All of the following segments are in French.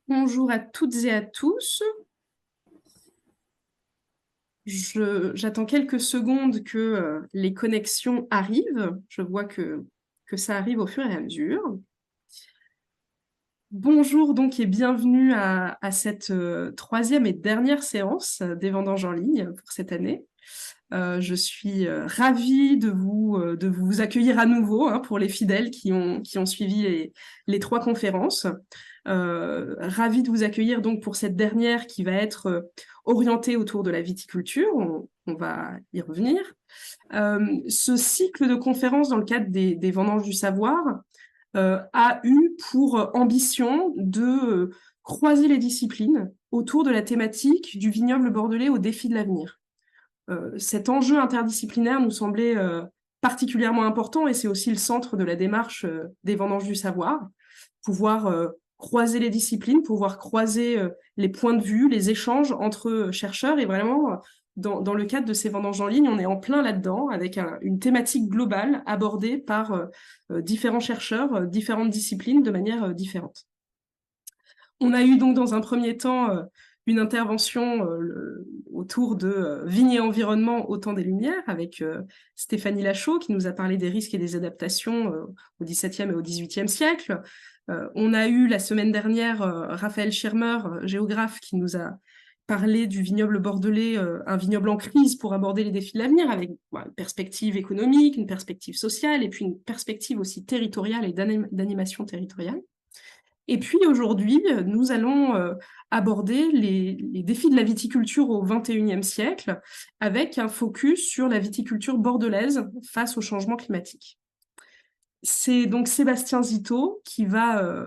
Bonjour à toutes et à tous. J'attends quelques secondes que les connexions arrivent. Je vois que ça arrive au fur et à mesure. Bonjour donc et bienvenue à cette troisième et dernière séance des vendanges en ligne pour cette année. Je suis ravie de vous accueillir à nouveau pour les fidèles qui ont suivi les trois conférences. Ravie de vous accueillir donc pour cette dernière qui va être orientée autour de la viticulture. On va y revenir. Ce cycle de conférences dans le cadre des vendanges du savoir a eu pour ambition de croiser les disciplines autour de la thématique du vignoble bordelais au défi de l'avenir. Cet enjeu interdisciplinaire nous semblait particulièrement important et c'est aussi le centre de la démarche des vendanges du savoir, pouvoir croiser les disciplines, pouvoir croiser les points de vue, les échanges entre chercheurs et vraiment dans le cadre de ces vendanges en ligne, on est en plein là-dedans avec une thématique globale abordée par différents chercheurs, différentes disciplines de manière différente. On a eu donc dans un premier temps une intervention autour de Vignes et environnement au temps des Lumières avec Stéphanie Lachaud qui nous a parlé des risques et des adaptations au XVIIe et au XVIIIe siècle. On a eu la semaine dernière Raphaël Schirmer, géographe, qui nous a parlé du vignoble bordelais, un vignoble en crise pour aborder les défis de l'avenir avec une perspective économique, une perspective sociale et puis une perspective aussi territoriale et d'animation territoriale. Et puis aujourd'hui, nous allons aborder les défis de la viticulture au XXIe siècle avec un focus sur la viticulture bordelaise face au changement climatique. C'est donc Sébastien Zito qui va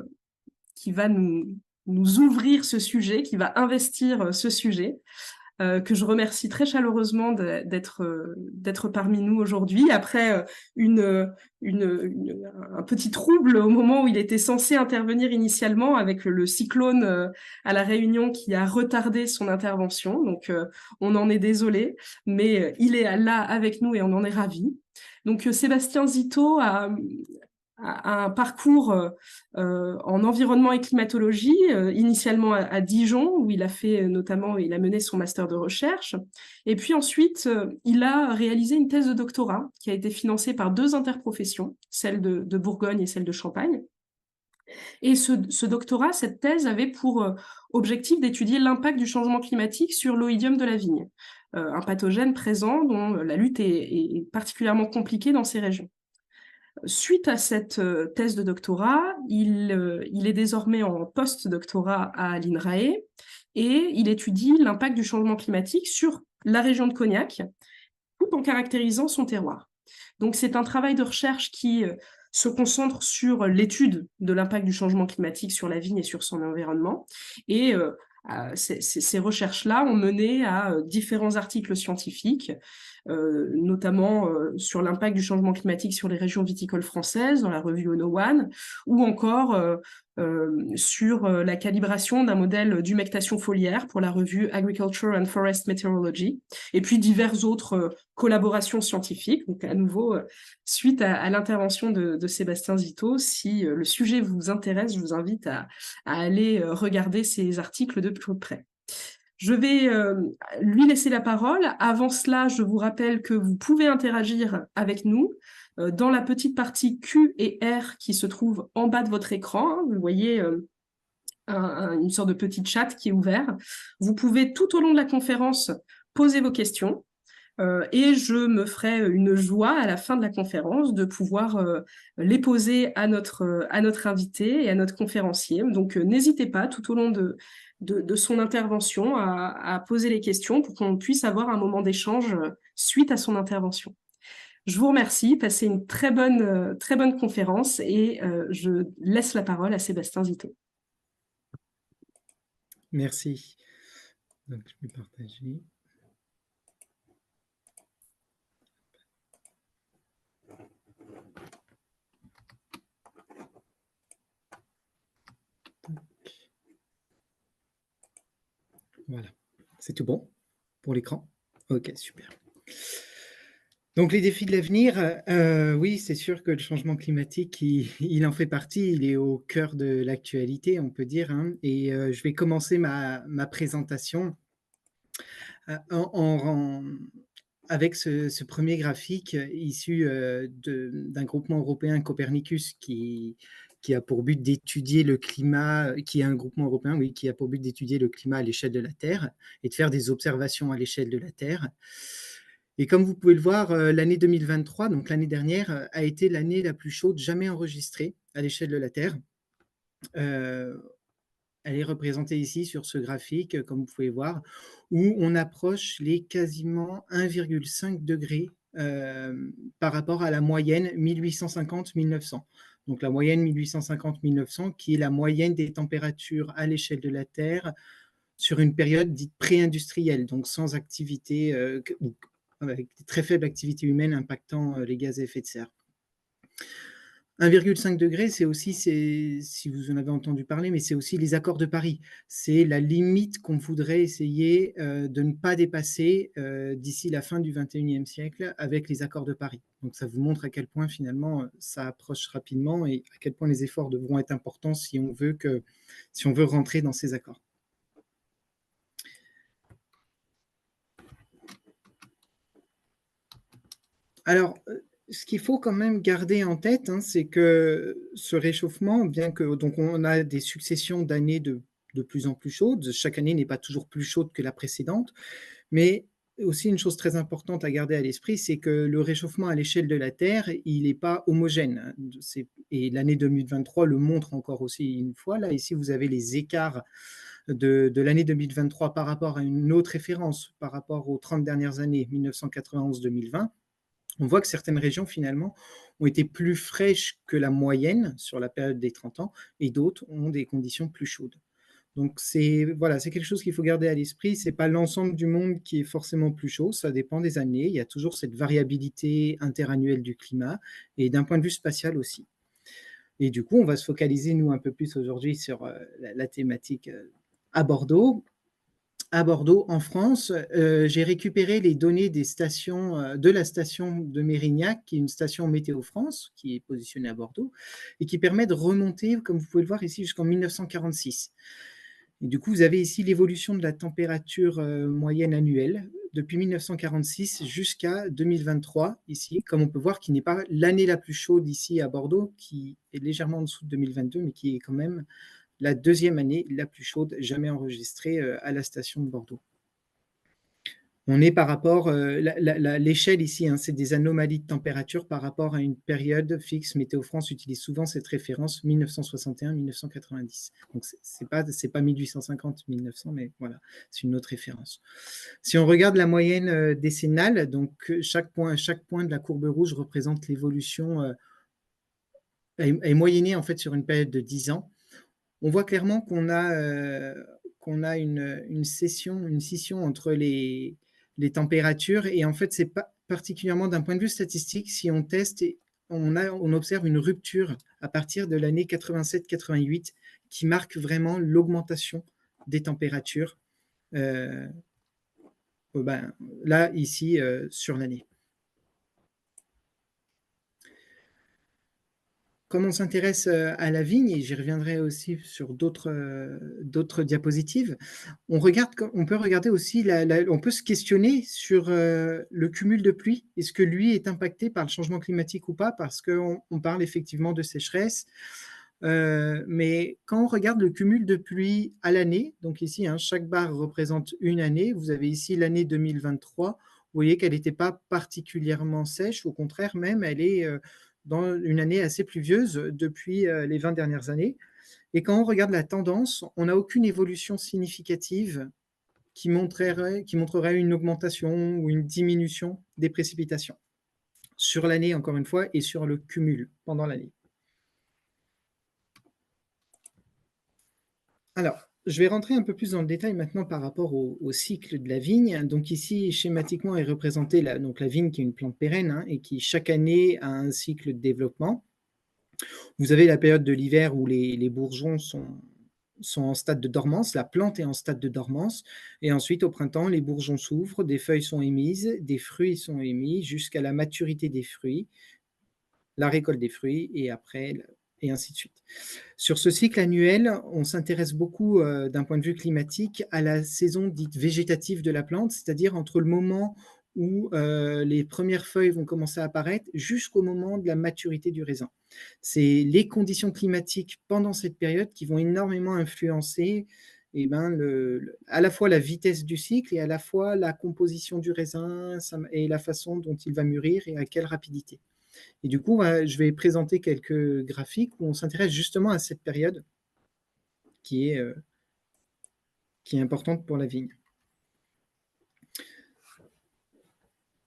nous ouvrir ce sujet, qui va investir ce sujet. Que je remercie très chaleureusement d'être parmi nous aujourd'hui, après un petit trouble au moment où il était censé intervenir initialement avec le cyclone à La Réunion qui a retardé son intervention. Donc, on en est désolé, mais il est là avec nous et on en est ravis. Donc, Sébastien Zito a un parcours en environnement et climatologie, initialement à Dijon, où il a fait notamment, il a mené son master de recherche. Et puis ensuite, il a réalisé une thèse de doctorat qui a été financée par deux interprofessions, celle de Bourgogne et celle de Champagne. Et ce doctorat, cette thèse, avait pour objectif d'étudier l'impact du changement climatique sur l'oïdium de la vigne, un pathogène présent dont la lutte est particulièrement compliquée dans ces régions. Suite à cette thèse de doctorat, il est désormais en post-doctorat à l'INRAE et il étudie l'impact du changement climatique sur la région de Cognac, tout en caractérisant son terroir. Donc c'est un travail de recherche qui se concentre sur l'étude de l'impact du changement climatique sur la vigne et sur son environnement. Et ces recherches-là ont mené à différents articles scientifiques, notamment sur l'impact du changement climatique sur les régions viticoles françaises dans la revue Ono One, ou encore sur la calibration d'un modèle d'humectation foliaire pour la revue Agriculture and Forest Meteorology, et puis diverses autres collaborations scientifiques. Donc à nouveau, suite à l'intervention de Sébastien Zito, si le sujet vous intéresse, je vous invite à aller regarder ces articles de plus près. Je vais lui laisser la parole. Avant cela, je vous rappelle que vous pouvez interagir avec nous dans la petite partie Q et R qui se trouve en bas de votre écran. Vous voyez une sorte de petit chat qui est ouvert. Vous pouvez tout au long de la conférence poser vos questions. Et je me ferai une joie à la fin de la conférence de pouvoir les poser à notre invité et à notre conférencier. Donc n'hésitez pas tout au long de son intervention à poser les questions pour qu'on puisse avoir un moment d'échange suite à son intervention. Je vous remercie, passez une très bonne conférence et je laisse la parole à Sébastien Zito. Merci. Donc, je vais partager. Voilà. C'est tout bon pour l'écran? Ok, super. Donc les défis de l'avenir, oui, c'est sûr que le changement climatique, il en fait partie, il est au cœur de l'actualité, on peut dire, hein. Et je vais commencer ma présentation avec ce premier graphique issu d'un groupement européen, Copernicus, qui a pour but d'étudier le climat, qui est un groupement européen, oui, qui a pour but d'étudier le climat à l'échelle de la Terre et de faire des observations à l'échelle de la Terre. Et comme vous pouvez le voir, l'année 2023, donc l'année dernière, a été l'année la plus chaude jamais enregistrée à l'échelle de la Terre. Euh, Elle est représentée ici sur ce graphique, comme vous pouvez voir, où on approche les quasiment 1,5 degrés par rapport à la moyenne 1850-1900. Donc la moyenne 1850-1900, qui est la moyenne des températures à l'échelle de la Terre sur une période dite pré-industrielle, donc sans activité, ou avec très faible activité humaine impactant les gaz à effet de serre. 1,5 degré, c'est aussi, si vous en avez entendu parler, mais c'est aussi les accords de Paris. C'est la limite qu'on voudrait essayer de ne pas dépasser d'ici la fin du 21e siècle avec les accords de Paris. Donc ça vous montre à quel point finalement ça approche rapidement et à quel point les efforts devront être importants si on veut rentrer dans ces accords. Alors, ce qu'il faut quand même garder en tête, hein, c'est que ce réchauffement, bien que donc on a des successions d'années de plus en plus chaudes, chaque année n'est pas toujours plus chaude que la précédente, mais aussi une chose très importante à garder à l'esprit, c'est que le réchauffement à l'échelle de la Terre, il n'est pas homogène. Et l'année 2023 le montre encore aussi une fois. Là, ici, vous avez les écarts de l'année 2023 par rapport à une autre référence, par rapport aux 30 dernières années, 1991-2020. On voit que certaines régions, finalement, ont été plus fraîches que la moyenne sur la période des 30 ans, et d'autres ont des conditions plus chaudes. Donc, voilà, c'est quelque chose qu'il faut garder à l'esprit. Ce n'est pas l'ensemble du monde qui est forcément plus chaud, ça dépend des années. Il y a toujours cette variabilité interannuelle du climat, et d'un point de vue spatial aussi. Et du coup, on va se focaliser, nous, un peu plus aujourd'hui sur la thématique à Bordeaux. À Bordeaux, en France, j'ai récupéré les données des stations, de la station de Mérignac, qui est une station Météo France, qui est positionnée à Bordeaux, et qui permet de remonter, comme vous pouvez le voir ici, jusqu'en 1946. Et du coup, vous avez ici l'évolution de la température moyenne annuelle depuis 1946 jusqu'à 2023, ici, comme on peut voir, qui n'est pas l'année la plus chaude ici à Bordeaux, qui est légèrement en dessous de 2022, mais qui est quand même la deuxième année la plus chaude jamais enregistrée à la station de Bordeaux. On est par rapport, l'échelle ici, hein, c'est des anomalies de température par rapport à une période fixe. Météo France utilise souvent cette référence 1961-1990. Donc c'est pas 1850-1900, mais voilà, c'est une autre référence. Si on regarde la moyenne décennale, donc chaque point de la courbe rouge représente l'évolution, est moyennée en fait sur une période de 10 ans. On voit clairement qu'on a une scission entre les températures, et en fait, c'est pas particulièrement d'un point de vue statistique, si on teste, on observe une rupture à partir de l'année 87-88 qui marque vraiment l'augmentation des températures, là, ici, sur l'année. Comme on s'intéresse à la vigne, et j'y reviendrai aussi sur d'autres diapositives, on peut regarder aussi, on peut se questionner sur le cumul de pluie. Est-ce que lui est impacté par le changement climatique ou pas? Parce qu'on parle effectivement de sécheresse, mais quand on regarde le cumul de pluie à l'année, donc ici, hein, chaque barre représente une année. Vous avez ici l'année 2023. Vous voyez qu'elle n'était pas particulièrement sèche. Au contraire, même, elle est dans une année assez pluvieuse depuis les 20 dernières années. Et quand on regarde la tendance, on n'a aucune évolution significative qui montrerait une augmentation ou une diminution des précipitations sur l'année, encore une fois, et sur le cumul pendant l'année. Alors, je vais rentrer un peu plus dans le détail maintenant par rapport au cycle de la vigne. Donc ici, schématiquement, est représentée la vigne, qui est une plante pérenne, hein, et qui chaque année a un cycle de développement. Vous avez la période de l'hiver où les bourgeons sont en stade de dormance, la plante est en stade de dormance, et ensuite au printemps, les bourgeons s'ouvrent, des feuilles sont émises, des fruits sont émis jusqu'à la maturité des fruits, la récolte des fruits, et après, et ainsi de suite. Sur ce cycle annuel, on s'intéresse beaucoup, d'un point de vue climatique, à la saison dite végétative de la plante, c'est-à-dire entre le moment où les premières feuilles vont commencer à apparaître jusqu'au moment de la maturité du raisin. C'est les conditions climatiques pendant cette période qui vont énormément influencer eh ben, à la fois la vitesse du cycle et à la fois la composition du raisin et la façon dont il va mûrir et à quelle rapidité. Et du coup, je vais présenter quelques graphiques où on s'intéresse justement à cette période qui est, euh, qui est importante pour la vigne.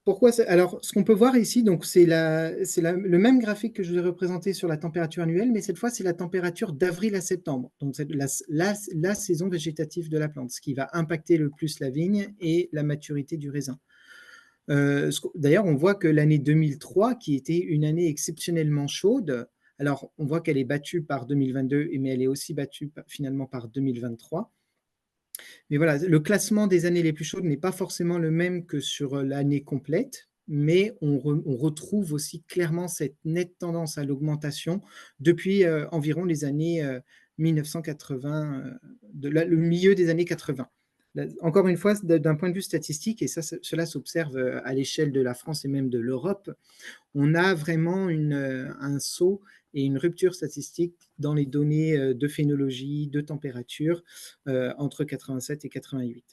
Pourquoi alors, ce qu'on peut voir ici, donc c'est le même graphique que je vous ai représenté sur la température annuelle, mais cette fois, c'est la température d'avril à septembre. Donc, c'est la saison végétative de la plante, ce qui va impacter le plus la vigne et la maturité du raisin. D'ailleurs, on voit que l'année 2003, qui était une année exceptionnellement chaude, alors on voit qu'elle est battue par 2022, mais elle est aussi battue finalement par 2023. Mais voilà, le classement des années les plus chaudes n'est pas forcément le même que sur l'année complète, mais on retrouve aussi clairement cette nette tendance à l'augmentation depuis environ les années 1980, le milieu des années 80. Encore une fois, d'un point de vue statistique, et cela s'observe à l'échelle de la France et même de l'Europe, on a vraiment un saut et une rupture statistique dans les données de phénologie, de température, entre 87 et 88.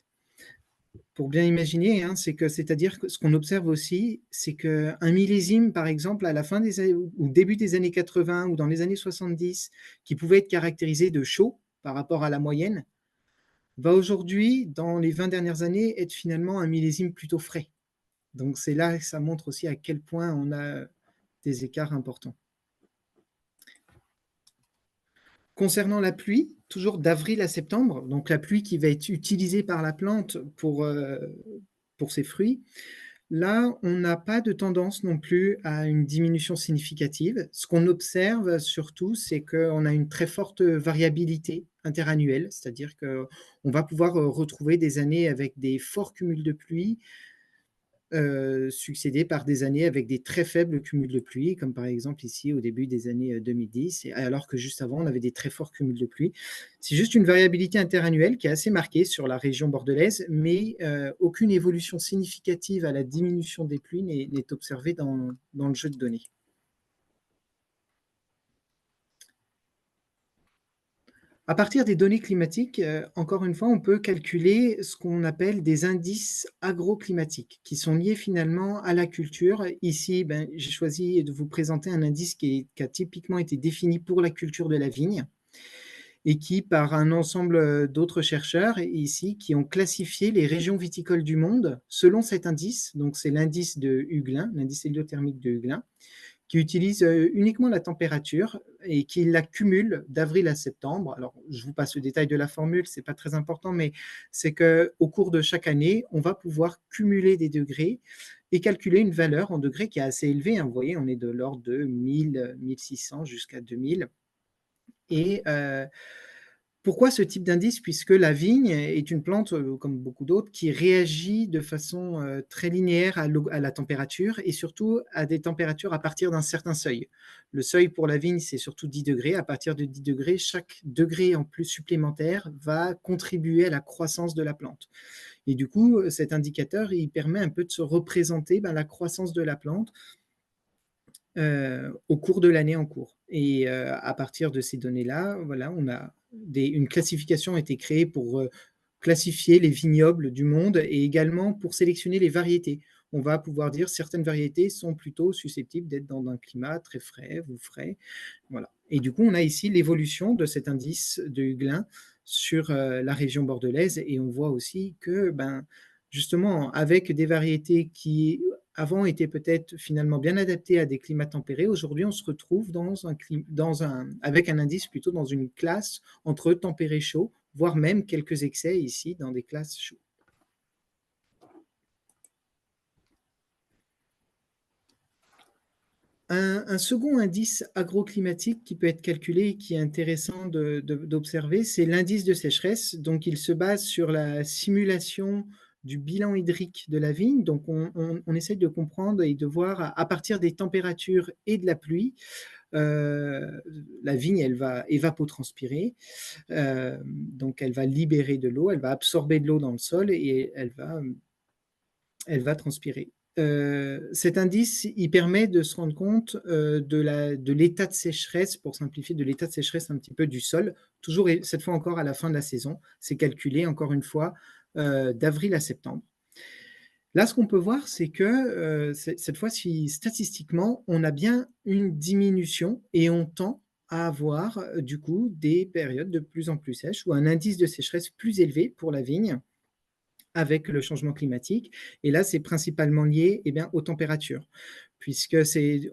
Pour bien imaginer, hein, c'est-à-dire que ce qu'on observe aussi, c'est qu'un millésime, par exemple, à la fin des années, ou début des années 80 ou dans les années 70, qui pouvait être caractérisé de chaud par rapport à la moyenne, va aujourd'hui, dans les 20 dernières années, être finalement un millésime plutôt frais. Donc c'est là que ça montre aussi à quel point on a des écarts importants. Concernant la pluie, toujours d'avril à septembre, donc la pluie qui va être utilisée par la plante pour ses fruits, là, on n'a pas de tendance non plus à une diminution significative. Ce qu'on observe surtout, c'est qu'on a une très forte variabilité interannuelle, c'est-à-dire qu'on va pouvoir retrouver des années avec des forts cumuls de pluie, succédés par des années avec des très faibles cumuls de pluie, comme par exemple ici au début des années 2010, alors que juste avant, on avait des très forts cumuls de pluie. C'est juste une variabilité interannuelle qui est assez marquée sur la région bordelaise, mais aucune évolution significative à la diminution des pluies n'est observée dans le jeu de données. À partir des données climatiques, encore une fois, on peut calculer ce qu'on appelle des indices agroclimatiques, qui sont liés finalement à la culture. Ici, j'ai choisi de vous présenter un indice qui a typiquement été défini pour la culture de la vigne et qui, par un ensemble d'autres chercheurs ici, qui ont classifié les régions viticoles du monde selon cet indice. Donc, c'est l'indice de Huglin, l'indice héliothermique de Huglin, qui utilise uniquement la température et qui la cumule d'avril à septembre. Alors, je vous passe le détail de la formule, ce n'est pas très important, mais c'est qu'au cours de chaque année, on va pouvoir cumuler des degrés et calculer une valeur en degrés qui est assez élevée. Vous voyez, on est de l'ordre de 1000, 1600 jusqu'à 2000. Et pourquoi ce type d'indice? Puisque la vigne est une plante, comme beaucoup d'autres, qui réagit de façon très linéaire à la température et surtout à des températures à partir d'un certain seuil. Le seuil pour la vigne, c'est surtout 10 degrés. À partir de 10 degrés, chaque degré en plus supplémentaire va contribuer à la croissance de la plante. Et du coup, cet indicateur, il permet un peu de se représenter la croissance de la plante au cours de l'année en cours. Et à partir de ces données-là, voilà, une classification a été créée pour classifier les vignobles du monde et également pour sélectionner les variétés. On va pouvoir dire certaines variétés sont plutôt susceptibles d'être dans un climat très frais ou frais. Voilà. Et du coup, on a ici l'évolution de cet indice de Huglin sur la région bordelaise et on voit aussi que justement, avec des variétés qui avant étaient peut-être finalement bien adaptées à des climats tempérés, aujourd'hui on se retrouve avec un indice plutôt dans une classe entre tempéré chaud, voire même quelques excès ici dans des classes chaudes. Un second indice agroclimatique qui peut être calculé et qui est intéressant d'observer, c'est l'indice de sécheresse. Donc, il se base sur la simulation du bilan hydrique de la vigne. Donc, on essaye de comprendre et de voir à partir des températures et de la pluie, la vigne, elle va évapotranspirer. Donc, elle va libérer de l'eau, elle va absorber de l'eau dans le sol et elle va transpirer. Cet indice, il permet de se rendre compte de l'état de sécheresse, pour simplifier, de l'état de sécheresse un petit peu du sol, toujours et cette fois encore à la fin de la saison. C'est calculé, encore une fois, d'avril à septembre. Là, ce qu'on peut voir, c'est que cette fois-ci, statistiquement, on a bien une diminution et on tend à avoir, du coup, des périodes de plus en plus sèches ou un indice de sécheresse plus élevé pour la vigne avec le changement climatique. Et là, c'est principalement lié aux températures, puisque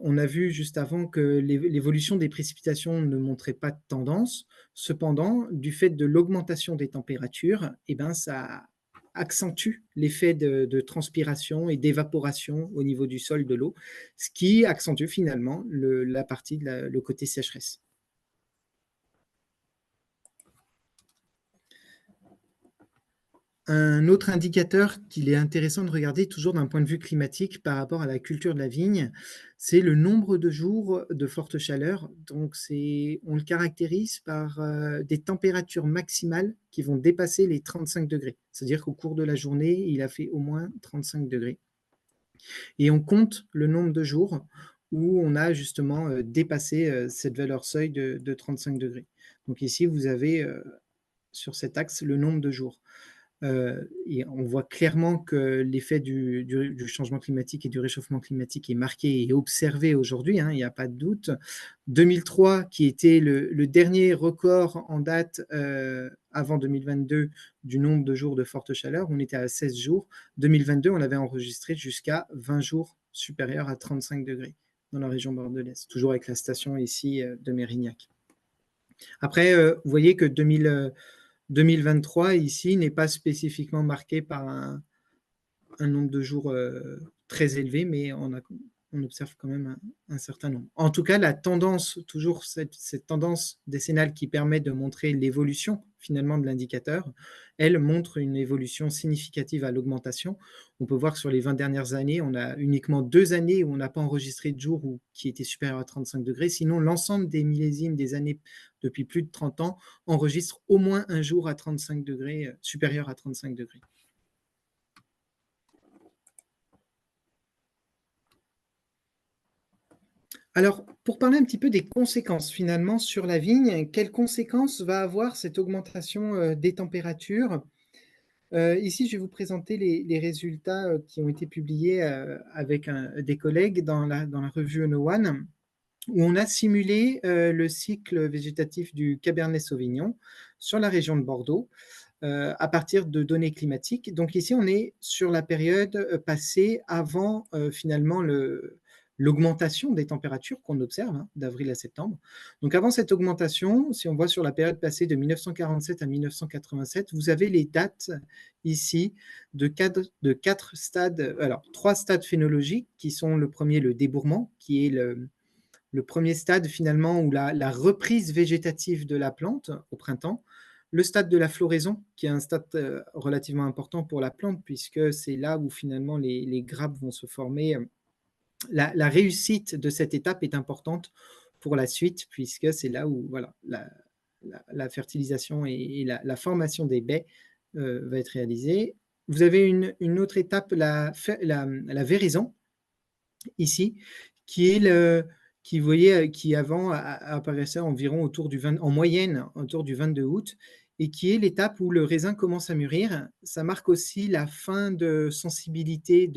on a vu juste avant que l'évolution des précipitations ne montrait pas de tendance. Cependant, du fait de l'augmentation des températures, ça accentue l'effet de transpiration et d'évaporation au niveau du sol de l'eau, ce qui accentue finalement la partie le côté sécheresse. Un autre indicateur qu'il est intéressant de regarder, toujours d'un point de vue climatique par rapport à la culture de la vigne, c'est le nombre de jours de forte chaleur. Donc, on le caractérise par des températures maximales qui vont dépasser les 35 degrés. C'est-à-dire qu'au cours de la journée, il a fait au moins 35 degrés. Et on compte le nombre de jours où on a justement dépassé cette valeur seuil de 35 degrés. Donc ici, vous avez sur cet axe le nombre de jours. Et on voit clairement que l'effet du changement climatique et du réchauffement climatique est marqué et observé aujourd'hui, hein, il n'y a pas de doute. 2003, qui était le dernier record en date avant 2022 du nombre de jours de forte chaleur, on était à 16 jours. 2022, on l'avait enregistré jusqu'à 20 jours supérieurs à 35 degrés dans la région bordelaise, toujours avec la station ici de Mérignac. Après, vous voyez que 2023, ici, n'est pas spécifiquement marqué par un nombre de jours très élevé, mais on observe quand même un certain nombre. En tout cas, la tendance, toujours cette tendance décennale qui permet de montrer l'évolution finalement de l'indicateur, elle montre une évolution significative à l'augmentation. On peut voir que sur les 20 dernières années, on a uniquement 2 années où on n'a pas enregistré de jours qui étaient supérieurs à 35 degrés. Sinon, l'ensemble des millésimes des années depuis plus de 30 ans enregistrent au moins un jour à 35 degrés, supérieur à 35 degrés. Alors, pour parler un petit peu des conséquences finalement sur la vigne, quelles conséquences va avoir cette augmentation des températures? Ici, je vais vous présenter les résultats qui ont été publiés avec des collègues dans la revue Ono1, où on a simulé le cycle végétatif du Cabernet Sauvignon sur la région de Bordeaux à partir de données climatiques. Donc ici, on est sur la période passée avant finalement l'augmentation des températures qu'on observe d'avril à septembre. Donc avant cette augmentation, si on voit sur la période passée de 1947 à 1987, vous avez les dates ici de quatre stades, alors 3 stades phénologiques qui sont le premier, le débourrement, qui est le premier stade finalement où la reprise végétative de la plante au printemps, le stade de la floraison, qui est un stade relativement important pour la plante, puisque c'est là où finalement les grappes vont se former. La réussite de cette étape est importante pour la suite, puisque c'est là où voilà, la fertilisation et la formation des baies va être réalisée. Vous avez une autre étape, la véraison, ici, qui est vous voyez, qui avant apparaissait environ en moyenne autour du 22 août, et qui est l'étape où le raisin commence à mûrir. Ça marque aussi la fin de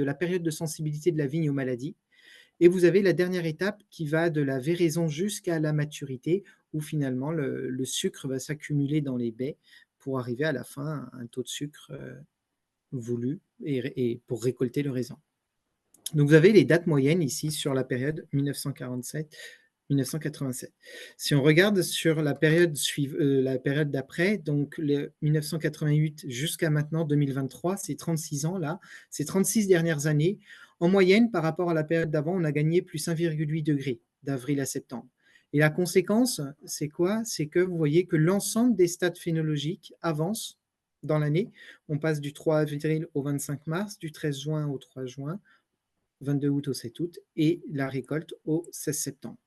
la période de sensibilité de la vigne aux maladies. Et vous avez la dernière étape qui va de la véraison jusqu'à la maturité, où finalement le sucre va s'accumuler dans les baies pour arriver à la fin à un taux de sucre voulu et pour récolter le raisin. Donc vous avez les dates moyennes ici sur la période 1947, 1987. Si on regarde sur la période d'après, donc le 1988 jusqu'à maintenant 2023, c'est 36 ans là, ces 36 dernières années, en moyenne par rapport à la période d'avant, on a gagné plus 1,8 degré d'avril à septembre. Et la conséquence, c'est quoi? C'est que vous voyez que l'ensemble des stades phénologiques avancent dans l'année. On passe du 3 avril au 25 mars, du 13 juin au 3 juin, 22 août au 7 août et la récolte au 16 septembre.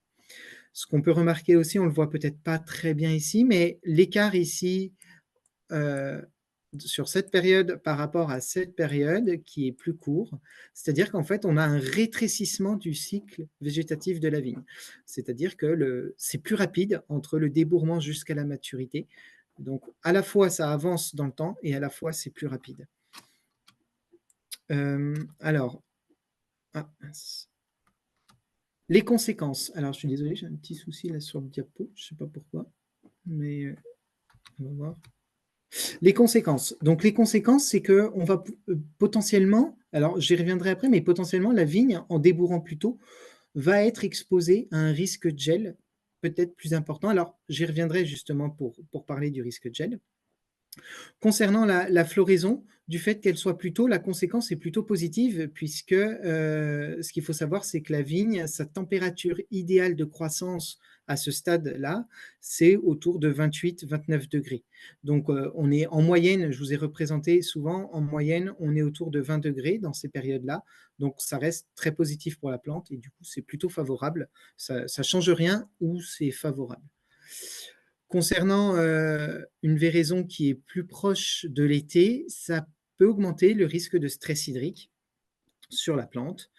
Ce qu'on peut remarquer aussi, on ne le voit peut-être pas très bien ici, mais l'écart ici sur cette période par rapport à cette période qui est plus court, c'est-à-dire qu'en fait, on a un rétrécissement du cycle végétatif de la vigne. C'est-à-dire que c'est plus rapide entre le débourrement jusqu'à la maturité. Donc, à la fois, ça avance dans le temps et à la fois, c'est plus rapide. Alors, les conséquences. Alors, je suis désolé, j'ai un petit souci là sur le diapo, je ne sais pas pourquoi, mais on va voir. Les conséquences. Donc, les conséquences, c'est qu'on va potentiellement, alors j'y reviendrai après, mais potentiellement, la vigne, en débourrant plus tôt, va être exposée à un risque de gel peut-être plus important. Alors, j'y reviendrai justement pour parler du risque de gel. Concernant la floraison, du fait qu'elle soit plus tôt, la conséquence est plutôt positive, puisque ce qu'il faut savoir, c'est que la vigne, sa température idéale de croissance à ce stade-là, c'est autour de 28-29 degrés. Donc, on est en moyenne, je vous ai représenté souvent, en moyenne, on est autour de 20 degrés dans ces périodes-là. Donc, ça reste très positif pour la plante et du coup, c'est plutôt favorable. Ça ne change rien ou c'est favorable. Concernant une véraison qui est plus proche de l'été, ça peut augmenter le risque de stress hydrique sur la plante.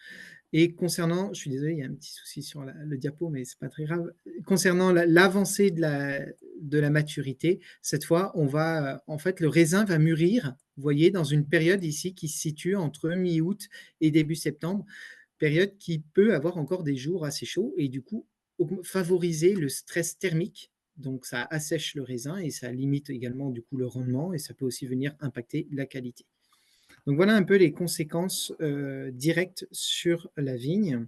Et concernant, je suis désolé, il y a un petit souci sur le diapo, mais ce n'est pas très grave. Concernant l'avancée de la maturité, cette fois, en fait, le raisin va mûrir, vous voyez, dans une période ici qui se situe entre mi-août et début septembre, période qui peut avoir encore des jours assez chauds et du coup favoriser le stress thermique. Donc, ça assèche le raisin et ça limite également du coup le rendement et ça peut aussi venir impacter la qualité. Donc, voilà un peu les conséquences directes sur la vigne.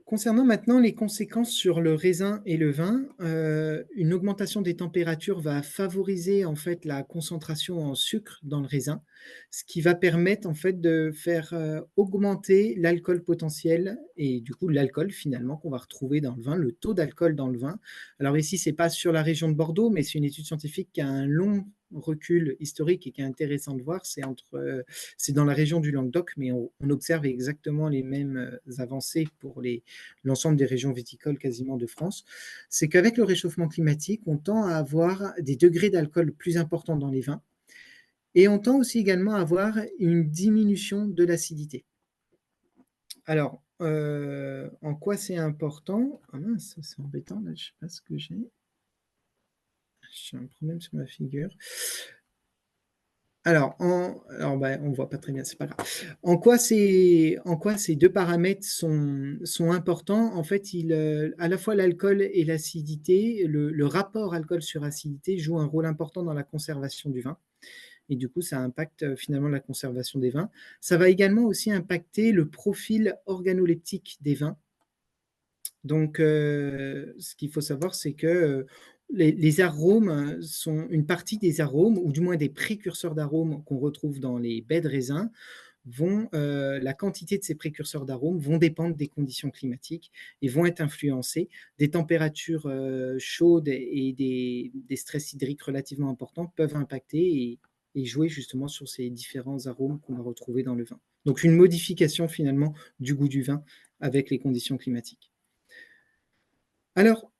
Concernant maintenant les conséquences sur le raisin et le vin, une augmentation des températures va favoriser en fait la concentration en sucre dans le raisin, ce qui va permettre en fait de faire augmenter l'alcool potentiel et du coup l'alcool finalement qu'on va retrouver dans le vin, le taux d'alcool dans le vin. Alors ici, c'est pas sur la région de Bordeaux, mais c'est une étude scientifique qui a un long recul historique et qui est intéressant de voir, c'est dans la région du Languedoc, mais on observe exactement les mêmes avancées pour l'ensemble des régions viticoles quasiment de France. C'est qu'avec le réchauffement climatique, on tend à avoir des degrés d'alcool plus importants dans les vins et on tend aussi également à avoir une diminution de l'acidité. Alors, en quoi c'est important? Ah mince, c'est embêtant, là, je ne sais pas ce que j'ai. J'ai un problème sur ma figure. Alors, on ne voit pas très bien, c'est pas grave. En quoi ces deux paramètres sont importants? En fait, à la fois l'alcool et l'acidité, le rapport alcool sur acidité joue un rôle important dans la conservation du vin. Et du coup, ça impacte finalement la conservation des vins. Ça va également aussi impacter le profil organoleptique des vins. Donc, ce qu'il faut savoir, c'est que les arômes sont une partie des arômes, ou du moins des précurseurs d'arômes qu'on retrouve dans les baies de raisin, la quantité de ces précurseurs d'arômes vont dépendre des conditions climatiques et vont être influencés des températures chaudes et des stress hydriques relativement importants peuvent impacter et jouer justement sur ces différents arômes qu'on va retrouver dans le vin. Donc une modification finalement du goût du vin avec les conditions climatiques. Alors,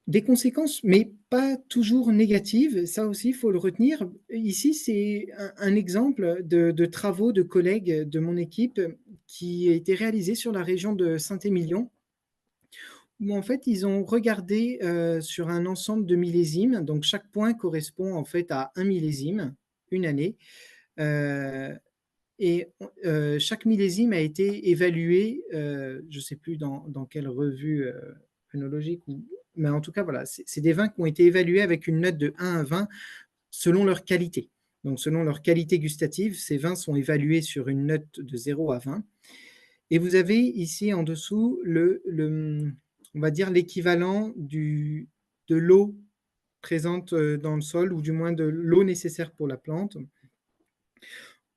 des conséquences, mais pas toujours négatives, ça aussi, il faut le retenir. Ici, c'est un exemple de travaux de collègues de mon équipe qui a été réalisé sur la région de Saint-Émilion, où en fait, ils ont regardé sur un ensemble de millésimes. Donc, chaque point correspond en fait à un millésime, une année. Et chaque millésime a été évalué, je ne sais plus dans quelle revue œnologique, mais en tout cas, voilà, c'est des vins qui ont été évalués avec une note de 1 à 20 selon leur qualité. Donc, selon leur qualité gustative, ces vins sont évalués sur une note de 0 à 20. Et vous avez ici en dessous on va dire l'équivalent de l'eau présente dans le sol, ou du moins de l'eau nécessaire pour la plante,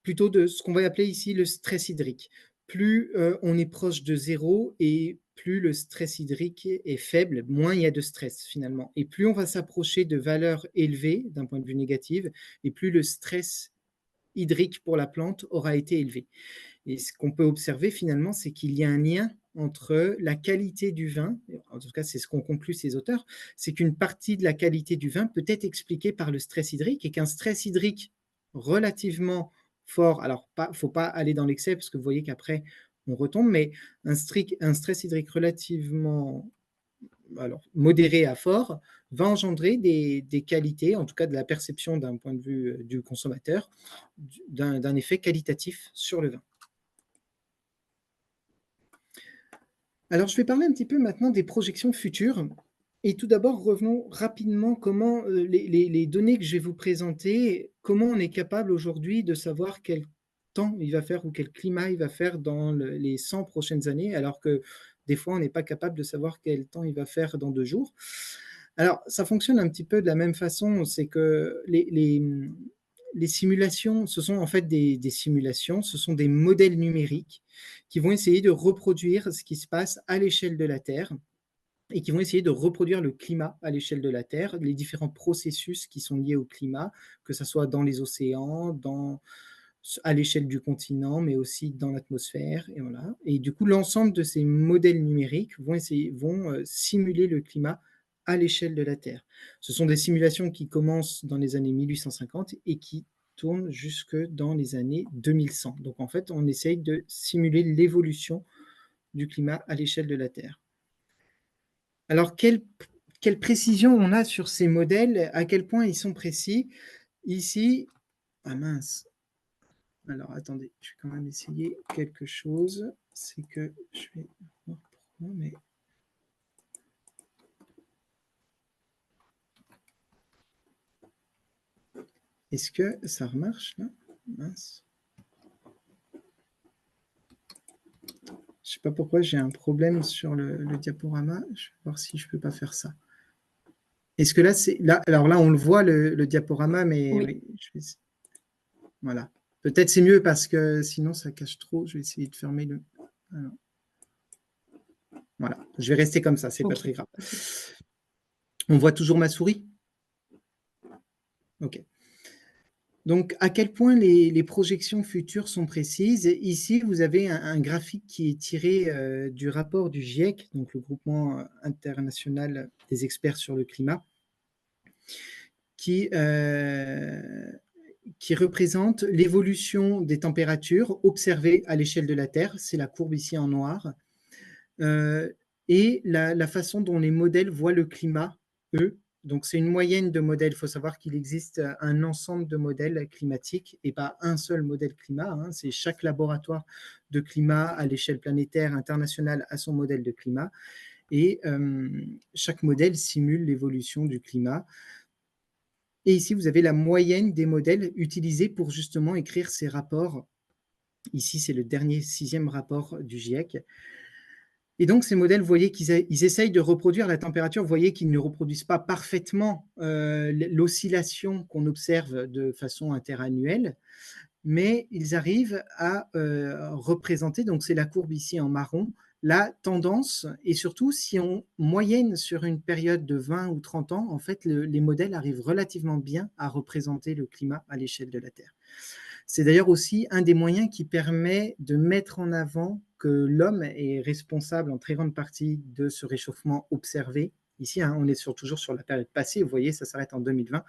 plutôt de ce qu'on va appeler ici le stress hydrique. Plus on est proche de zéro et plus le stress hydrique est faible, moins il y a de stress finalement. Et plus on va s'approcher de valeurs élevées d'un point de vue négatif, et plus le stress hydrique pour la plante aura été élevé. Et ce qu'on peut observer finalement, c'est qu'il y a un lien entre la qualité du vin, en tout cas c'est ce qu'ont conclu ces auteurs, c'est qu'une partie de la qualité du vin peut être expliquée par le stress hydrique, et qu'un stress hydrique relativement fort, alors il ne faut pas aller dans l'excès parce que vous voyez qu'après on retombe, mais un stress hydrique relativement modéré à fort va engendrer des qualités, en tout cas de la perception d'un point de vue du consommateur, d'un effet qualitatif sur le vin. Alors, je vais parler un petit peu maintenant des projections futures. Et tout d'abord, revenons rapidement comment les données que je vais vous présenter, comment on est capable aujourd'hui de savoir quel temps il va faire ou quel climat il va faire dans les 100 prochaines années, alors que des fois, on n'est pas capable de savoir quel temps il va faire dans 2 jours. Alors, ça fonctionne un petit peu de la même façon, c'est que les simulations, ce sont en fait des simulations, ce sont des modèles numériques qui vont essayer de reproduire ce qui se passe à l'échelle de la Terre, et qui vont essayer de reproduire le climat à l'échelle de la Terre, les différents processus qui sont liés au climat, que ce soit dans les océans, à l'échelle du continent, mais aussi dans l'atmosphère. Et, voilà. Et du coup, l'ensemble de ces modèles numériques vont simuler le climat à l'échelle de la Terre. Ce sont des simulations qui commencent dans les années 1850 et qui tournent jusque dans les années 2100. Donc en fait, on essaye de simuler l'évolution du climat à l'échelle de la Terre. Alors, quelle précision on a sur ces modèles, à quel point ils sont précis? Ici, ah mince, alors attendez, je vais quand même essayer quelque chose, c'est que je vais voir pourquoi, mais... Est-ce que ça remarche là? Mince. Je ne sais pas pourquoi j'ai un problème sur le diaporama. Je vais voir si je ne peux pas faire ça. Est-ce que là, c'est là? Alors là, on le voit le diaporama, mais Oui. Voilà. Peut-être c'est mieux parce que sinon ça cache trop. Je vais essayer de fermer le. Alors. Voilà. Je vais rester comme ça. C'est pas très grave. On voit toujours ma souris? OK. Donc, à quel point les projections futures sont précises? Ici, vous avez un graphique qui est tiré du rapport du GIEC, donc le groupement international des experts sur le climat, qui représente l'évolution des températures observées à l'échelle de la Terre. C'est la courbe ici en noir. Et la façon dont les modèles voient le climat, eux. Donc, c'est une moyenne de modèles. Il faut savoir qu'il existe un ensemble de modèles climatiques et pas un seul modèle climat. Hein. C'est chaque laboratoire de climat à l'échelle planétaire, internationale, a son modèle de climat. Et chaque modèle simule l'évolution du climat. Et ici, vous avez la moyenne des modèles utilisés pour justement écrire ces rapports. Ici, c'est le dernier 6e rapport du GIEC. Et donc, ces modèles, vous voyez qu'ils essayent de reproduire la température. Vous voyez qu'ils ne reproduisent pas parfaitement l'oscillation qu'on observe de façon interannuelle, mais ils arrivent à représenter, donc c'est la courbe ici en marron, la tendance. Et surtout, si on moyenne sur une période de 20 ou 30 ans, en fait, les modèles arrivent relativement bien à représenter le climat à l'échelle de la Terre. C'est d'ailleurs aussi un des moyens qui permet de mettre en avant que l'homme est responsable en très grande partie de ce réchauffement observé. Ici, hein, on est toujours sur la période passée, vous voyez, ça s'arrête en 2020,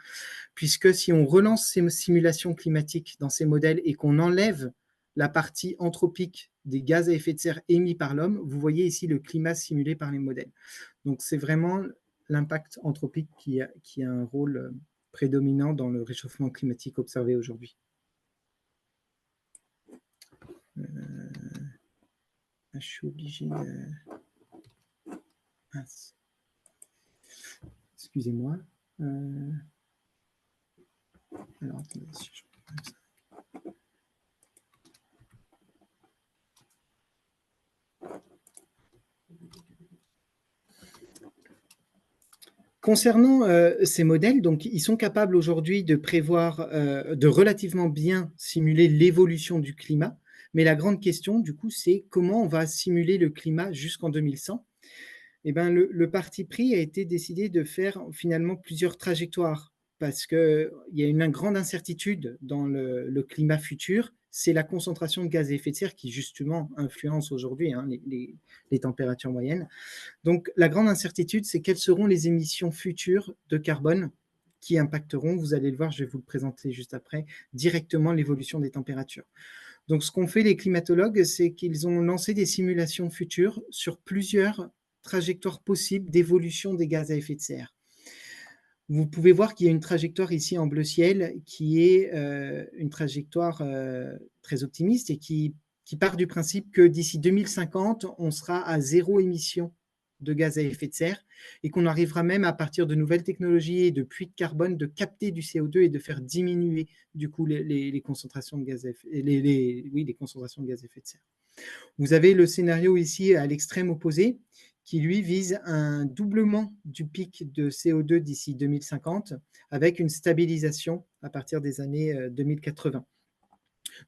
puisque si on relance ces simulations climatiques dans ces modèles et qu'on enlève la partie anthropique des gaz à effet de serre émis par l'homme, vous voyez ici le climat simulé par les modèles. Donc, c'est vraiment l'impact anthropique qui a un rôle prédominant dans le réchauffement climatique observé aujourd'hui. Je suis obligé de... Excusez-moi. Alors, attendez, si je... Concernant ces modèles, donc, ils sont capables aujourd'hui de prévoir, de relativement bien simuler l'évolution du climat. Mais la grande question, du coup, c'est comment on va simuler le climat jusqu'en 2100. Eh ben, le parti pris a été décidé de faire finalement plusieurs trajectoires parce qu'il y a une grande incertitude dans le climat futur. C'est la concentration de gaz à effet de serre qui, justement, influence aujourd'hui les températures moyennes. Donc, la grande incertitude, c'est quelles seront les émissions futures de carbone qui impacteront, vous allez le voir, je vais vous le présenter juste après, directement l'évolution des températures. Donc, ce qu'ont fait les climatologues, c'est qu'ils ont lancé des simulations futures sur plusieurs trajectoires possibles d'évolution des gaz à effet de serre. Vous pouvez voir qu'il y a une trajectoire ici en bleu ciel qui est une trajectoire très optimiste et qui part du principe que d'ici 2050, on sera à zéro émission de gaz à effet de serre et qu'on arrivera même à partir de nouvelles technologies et de puits de carbone de capter du CO2 et de faire diminuer du coup les concentrations de gaz à effet, les concentrations de gaz à effet de serre. Vous avez le scénario ici à l'extrême opposé qui, lui, vise un doublement du pic de CO2 d'ici 2050 avec une stabilisation à partir des années 2080.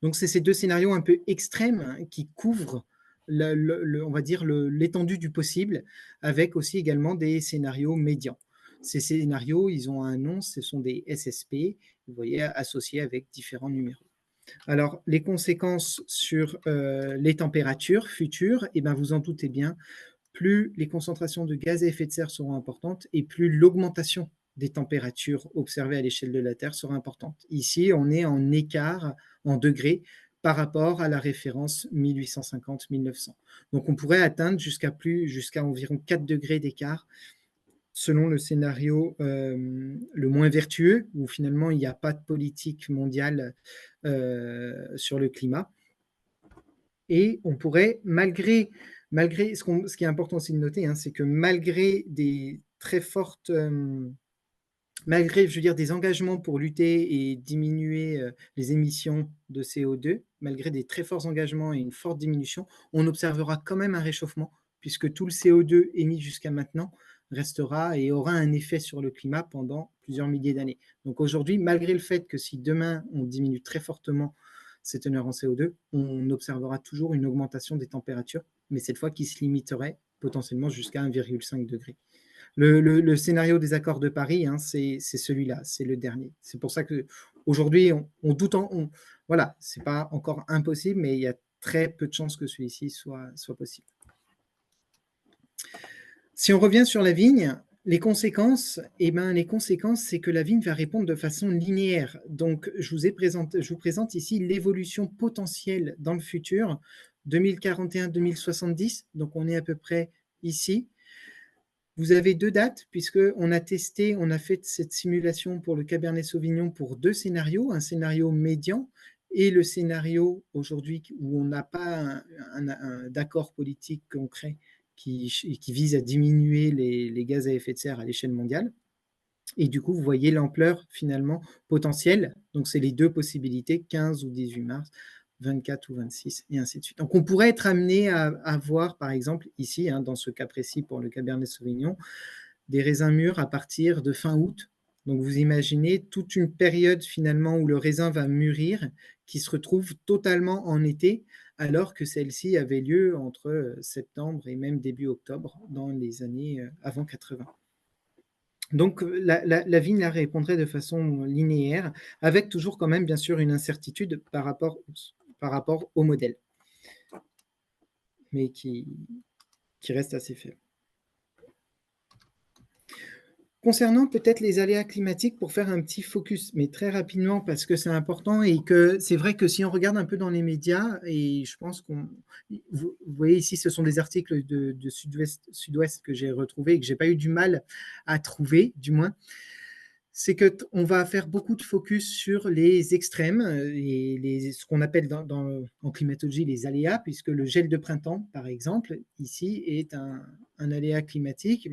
Donc, c'est ces deux scénarios un peu extrêmes qui couvrent on va dire l'étendue du possible, avec aussi également des scénarios médians. Ces scénarios, ils ont un nom, ce sont des SSP, vous voyez, associés avec différents numéros. Alors, les conséquences sur les températures futures, eh ben, vous en doutez bien, plus les concentrations de gaz à effet de serre seront importantes et plus l'augmentation des températures observées à l'échelle de la Terre sera importante. Ici, on est en écart en degrés par rapport à la référence 1850-1900. Donc, on pourrait atteindre jusqu'à environ 4 degrés d'écart selon le scénario le moins vertueux, où finalement il n'y a pas de politique mondiale sur le climat. Et on pourrait, malgré ce qui est important aussi de noter, hein, c'est que malgré des très fortes, malgré, je veux dire, des engagements pour lutter et diminuer les émissions de CO2, malgré des très forts engagements et une forte diminution, on observera quand même un réchauffement, puisque tout le CO2 émis jusqu'à maintenant restera et aura un effet sur le climat pendant plusieurs milliers d'années. Donc aujourd'hui, malgré le fait que si demain on diminue très fortement ces teneurs en CO2, on observera toujours une augmentation des températures, mais cette fois qui se limiterait potentiellement jusqu'à 1,5 degré. Le scénario des accords de Paris, hein, c'est celui-là, c'est le dernier. C'est pour ça qu'aujourd'hui, on doute, voilà, c'est pas encore impossible, mais il y a très peu de chances que celui-ci soit possible. Si on revient sur la vigne, les conséquences, c'est que la vigne va répondre de façon linéaire. Donc, je vous présente ici l'évolution potentielle dans le futur, 2041-2070. Donc, on est à peu près ici. Vous avez deux dates, puisqu'on a fait cette simulation pour le Cabernet Sauvignon pour deux scénarios, un scénario médian et le scénario aujourd'hui où on n'a pas d'accord politique concret qui vise à diminuer les gaz à effet de serre à l'échelle mondiale. Et du coup, vous voyez l'ampleur finalement potentielle. Donc, c'est les deux possibilités, 15 ou 18 mars, 24 ou 26, et ainsi de suite. Donc, on pourrait être amené à voir, par exemple, ici, hein, dans ce cas précis pour le Cabernet Sauvignon, des raisins mûrs à partir de fin août. Donc, vous imaginez toute une période finalement où le raisin va mûrir, qui se retrouve totalement en été, alors que celle-ci avait lieu entre septembre et même début octobre dans les années avant 80. Donc, la vigne la répondrait de façon linéaire, avec toujours quand même, bien sûr, une incertitude par rapport au modèle, mais qui reste assez faible. Concernant peut-être les aléas climatiques, pour faire un petit focus, mais très rapidement, parce que c'est important et que c'est vrai que si on regarde un peu dans les médias, et je pense vous voyez ici, ce sont des articles de Sud-Ouest que j'ai retrouvés et que je n'ai pas eu du mal à trouver, du moins, c'est qu'on va faire beaucoup de focus sur les extrêmes, et ce qu'on appelle en climatologie les aléas, puisque le gel de printemps, par exemple, ici, est un aléa climatique.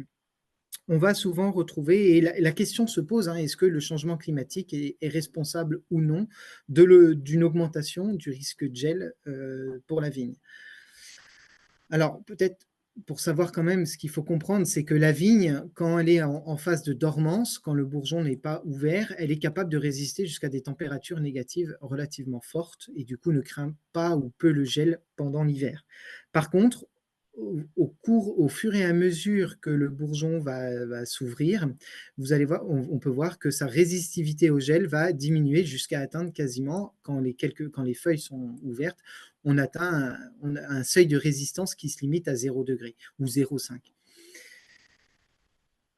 On va souvent retrouver, et la question se pose, hein, est-ce que le changement climatique est responsable ou non d'une augmentation du risque de gel pour la vigne? Alors, peut-être pour savoir quand même, ce qu'il faut comprendre, c'est que la vigne, quand elle est en phase de dormance, quand le bourgeon n'est pas ouvert, elle est capable de résister jusqu'à des températures négatives relativement fortes et du coup ne craint pas ou peu le gel pendant l'hiver. Par contre, au fur et à mesure que le bourgeon va s'ouvrir, vous allez voir, on peut voir que sa résistivité au gel va diminuer jusqu'à atteindre quasiment, quand les feuilles sont ouvertes, on atteint on a un seuil de résistance qui se limite à 0 degré ou 0,5.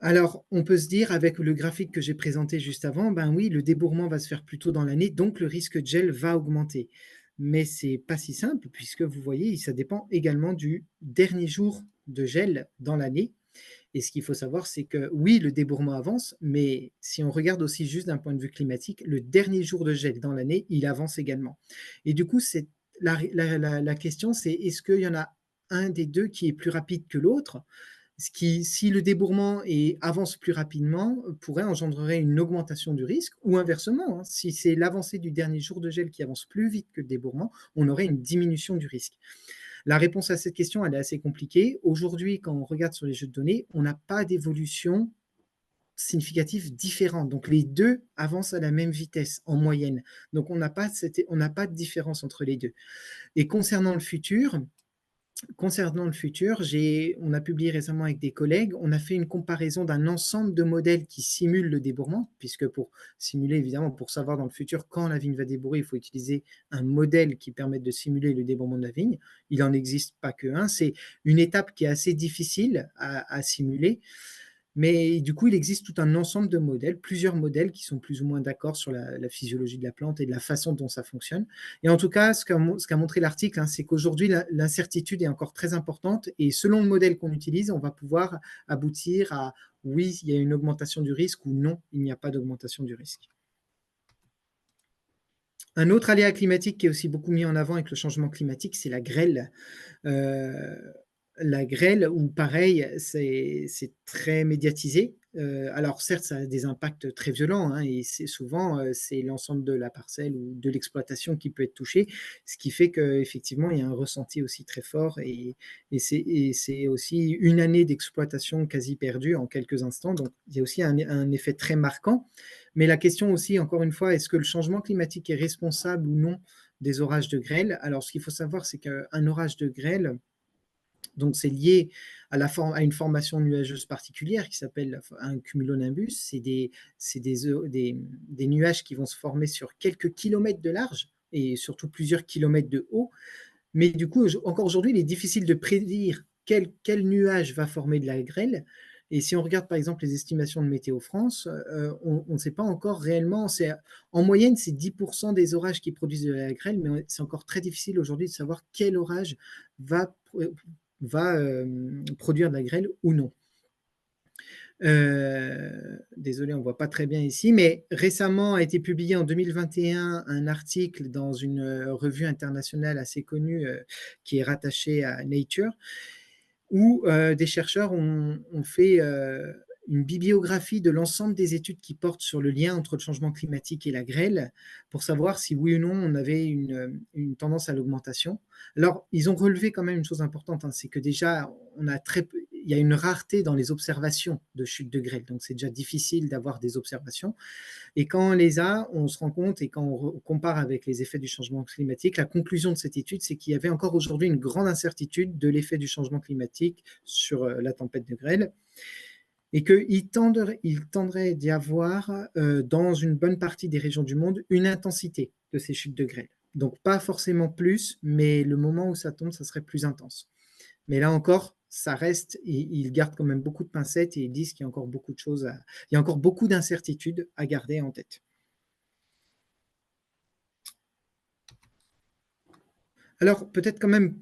Alors, on peut se dire, avec le graphique que j'ai présenté juste avant, ben oui, le débourrement va se faire plus tôt dans l'année, donc le risque de gel va augmenter. Mais c'est pas si simple, puisque vous voyez, ça dépend également du dernier jour de gel dans l'année. Et ce qu'il faut savoir, c'est que oui, le débourrement avance, mais si on regarde aussi juste d'un point de vue climatique, le dernier jour de gel dans l'année, il avance également. Et du coup, la question, c'est est-ce qu'il y en a un des deux qui est plus rapide que l'autre? Si le débourrement avance plus rapidement, pourrait engendrer une augmentation du risque, ou inversement, hein, si c'est l'avancée du dernier jour de gel qui avance plus vite que le débourrement, on aurait une diminution du risque. La réponse à cette question, elle est assez compliquée. Aujourd'hui, quand on regarde sur les jeux de données, on n'a pas d'évolution significative différente. Donc les deux avancent à la même vitesse en moyenne. Donc on n'a pas de différence entre les deux. Et concernant le futur, on a publié récemment avec des collègues, on a fait une comparaison d'un ensemble de modèles qui simulent le débourrement, puisque pour simuler, évidemment, pour savoir dans le futur quand la vigne va débourrer, il faut utiliser un modèle qui permette de simuler le débourrement de la vigne. Il n'en existe pas qu'un, c'est une étape qui est assez difficile à simuler. Mais du coup, il existe tout un ensemble de modèles, plusieurs modèles qui sont plus ou moins d'accord sur la physiologie de la plante et de la façon dont ça fonctionne. Et en tout cas, ce qu'a montré l'article, hein, c'est qu'aujourd'hui, l'incertitude est encore très importante. Et selon le modèle qu'on utilise, on va pouvoir aboutir à oui, il y a une augmentation du risque ou non, il n'y a pas d'augmentation du risque. Un autre aléa climatique qui est aussi beaucoup mis en avant avec le changement climatique, c'est la grêle. Euh, la grêle, où pareil, c'est très médiatisé. Alors certes, ça a des impacts très violents, hein, et c'est souvent c'est l'ensemble de la parcelle ou de l'exploitation qui peut être touché, ce qui fait qu'effectivement, il y a un ressenti aussi très fort, et c'est aussi une année d'exploitation quasi perdue en quelques instants. Donc il y a aussi un effet très marquant. Mais la question aussi, encore une fois, est-ce que le changement climatique est responsable ou non des orages de grêle? Alors ce qu'il faut savoir, c'est qu'un orage de grêle, donc c'est lié à une formation nuageuse particulière qui s'appelle un cumulonimbus. C'est des nuages qui vont se former sur quelques kilomètres de large et surtout plusieurs kilomètres de haut. Mais du coup, encore aujourd'hui, il est difficile de prédire quel nuage va former de la grêle. Et si on regarde par exemple les estimations de Météo France, on ne sait pas encore réellement. En moyenne, c'est 10% des orages qui produisent de la grêle, mais c'est encore très difficile aujourd'hui de savoir quel orage va produire de la grêle ou non. Désolé, on ne voit pas très bien ici, mais récemment a été publié en 2021 un article dans une revue internationale assez connue qui est rattachée à Nature, où des chercheurs ont fait une bibliographie de l'ensemble des études qui portent sur le lien entre le changement climatique et la grêle, pour savoir si oui ou non on avait une tendance à l'augmentation. Alors, ils ont relevé quand même une chose importante, hein, c'est que déjà, il y a une rareté dans les observations de chute de grêle, donc c'est déjà difficile d'avoir des observations. Et quand on les a, on se rend compte, et quand on compare avec les effets du changement climatique, la conclusion de cette étude, c'est qu'il y avait encore aujourd'hui une grande incertitude de l'effet du changement climatique sur la tempête de grêle, et qu'il tendrait d'y avoir, dans une bonne partie des régions du monde, une intensité de ces chutes de grêle. Donc pas forcément plus, mais le moment où ça tombe, ça serait plus intense. Mais là encore, ça reste, ils gardent quand même beaucoup de pincettes et ils disent qu'il y a encore beaucoup de choses, il y a encore beaucoup d'incertitudes à garder en tête. Alors, peut-être quand même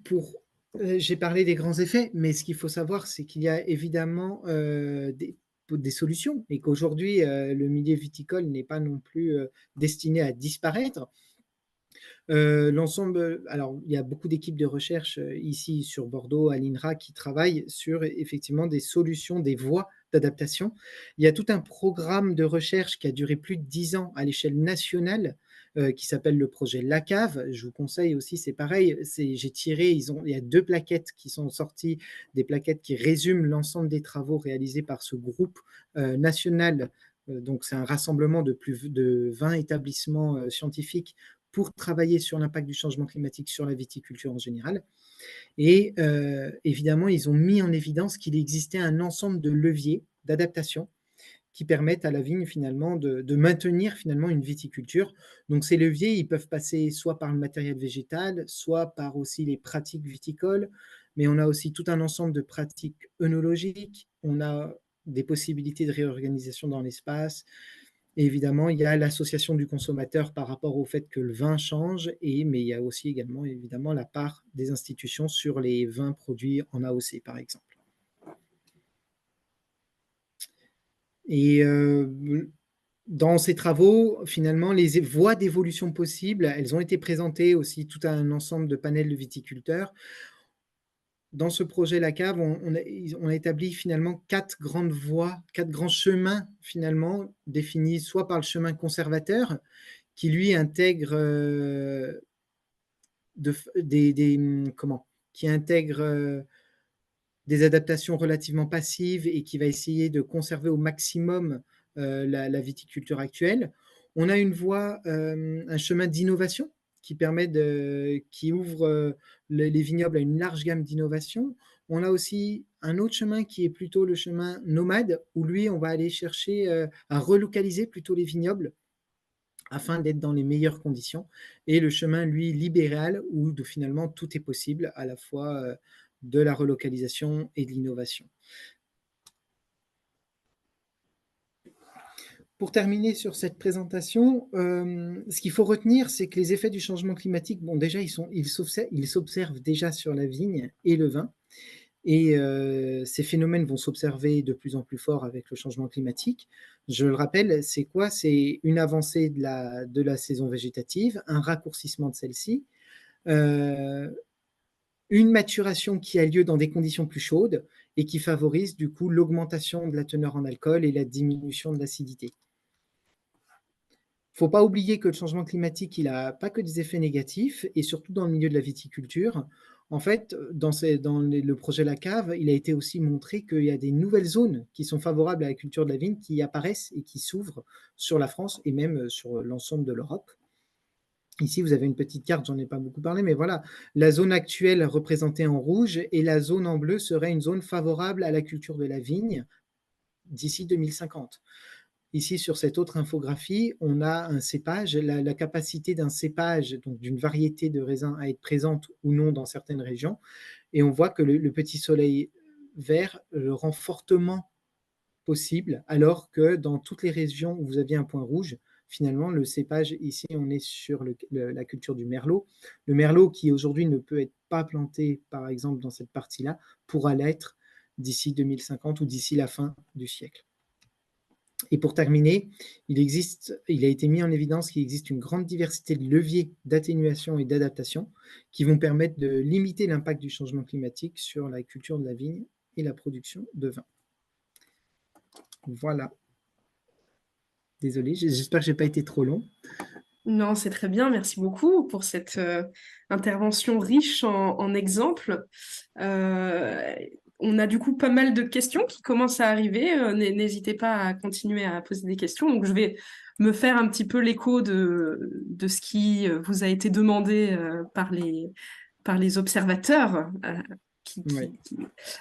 j'ai parlé des grands effets, mais ce qu'il faut savoir, c'est qu'il y a évidemment des solutions, et qu'aujourd'hui, le milieu viticole n'est pas non plus destiné à disparaître. Alors, il y a beaucoup d'équipes de recherche ici sur Bordeaux, à l'INRA, qui travaillent sur effectivement des solutions, des voies d'adaptation. Il y a tout un programme de recherche qui a duré plus de 10 ans à l'échelle nationale qui s'appelle le projet La Cave. Je vous conseille aussi, c'est pareil, j'ai tiré, il y a 2 plaquettes qui sont sorties, des plaquettes qui résument l'ensemble des travaux réalisés par ce groupe national. Donc c'est un rassemblement de plus de 20 établissements scientifiques pour travailler sur l'impact du changement climatique sur la viticulture en général. Et évidemment, ils ont mis en évidence qu'il existait un ensemble de leviers d'adaptation qui permettent à la vigne finalement de maintenir finalement une viticulture. Donc ces leviers, ils peuvent passer soit par le matériel végétal, soit par aussi les pratiques viticoles, mais on a aussi tout un ensemble de pratiques œnologiques, on a des possibilités de réorganisation dans l'espace. Et évidemment, il y a l'association du consommateur par rapport au fait que le vin change, mais il y a aussi également évidemment la part des institutions sur les vins produits en AOC, par exemple. Et dans ces travaux, finalement, les voies d'évolution possibles, elles ont été présentées aussi tout un ensemble de panels de viticulteurs. Dans ce projet La Cave, on a établi finalement 4 grandes voies, 4 grands chemins finalement définis soit par le chemin conservateur, qui lui intègre qui intègre des adaptations relativement passives et qui va essayer de conserver au maximum la viticulture actuelle. On a une voie, un chemin d'innovation qui ouvre les vignobles à une large gamme d'innovations. On a aussi un autre chemin qui est plutôt le chemin nomade, où lui, on va aller chercher à relocaliser plutôt les vignobles afin d'être dans les meilleures conditions. Et le chemin, lui, libéral, où finalement tout est possible, à la fois de la relocalisation et de l'innovation. Pour terminer sur cette présentation, ce qu'il faut retenir, c'est que les effets du changement climatique, bon, déjà, ils s'observent déjà sur la vigne et le vin. Et ces phénomènes vont s'observer de plus en plus fort avec le changement climatique. Je le rappelle, c'est quoi? C'est une avancée de la saison végétative, un raccourcissement de celle-ci, une maturation qui a lieu dans des conditions plus chaudes et qui favorise du coup l'augmentation de la teneur en alcool et la diminution de l'acidité. Il ne faut pas oublier que le changement climatique, il n'a pas que des effets négatifs, et surtout dans le milieu de la viticulture. En fait, dans le projet La Cave, il a été aussi montré qu'il y a des nouvelles zones qui sont favorables à la culture de la vigne qui apparaissent et qui s'ouvrent sur la France et même sur l'ensemble de l'Europe. Ici, vous avez une petite carte, j'en ai pas beaucoup parlé, mais voilà, la zone actuelle représentée en rouge et la zone en bleu serait une zone favorable à la culture de la vigne d'ici 2050. Ici, sur cette autre infographie, on a un cépage, la capacité d'un cépage, donc d'une variété de raisins à être présente ou non dans certaines régions. Et on voit que le petit soleil vert le rend fortement possible, alors que dans toutes les régions où vous aviez un point rouge, finalement, le cépage, ici, on est sur la culture du merlot. Le merlot, qui aujourd'hui ne peut être pas planté, par exemple, dans cette partie-là, pourra l'être d'ici 2050 ou d'ici la fin du siècle. Et pour terminer, il a été mis en évidence qu'il existe une grande diversité de leviers d'atténuation et d'adaptation qui vont permettre de limiter l'impact du changement climatique sur la culture de la vigne et la production de vin. Voilà. Désolé, j'espère que je n'ai pas été trop long. Non, c'est très bien. Merci beaucoup pour cette intervention riche en exemples. On a du coup pas mal de questions qui commencent à arriver. N'hésitez pas à continuer à poser des questions. Donc, je vais me faire un petit peu l'écho de ce qui vous a été demandé par les observateurs. Oui.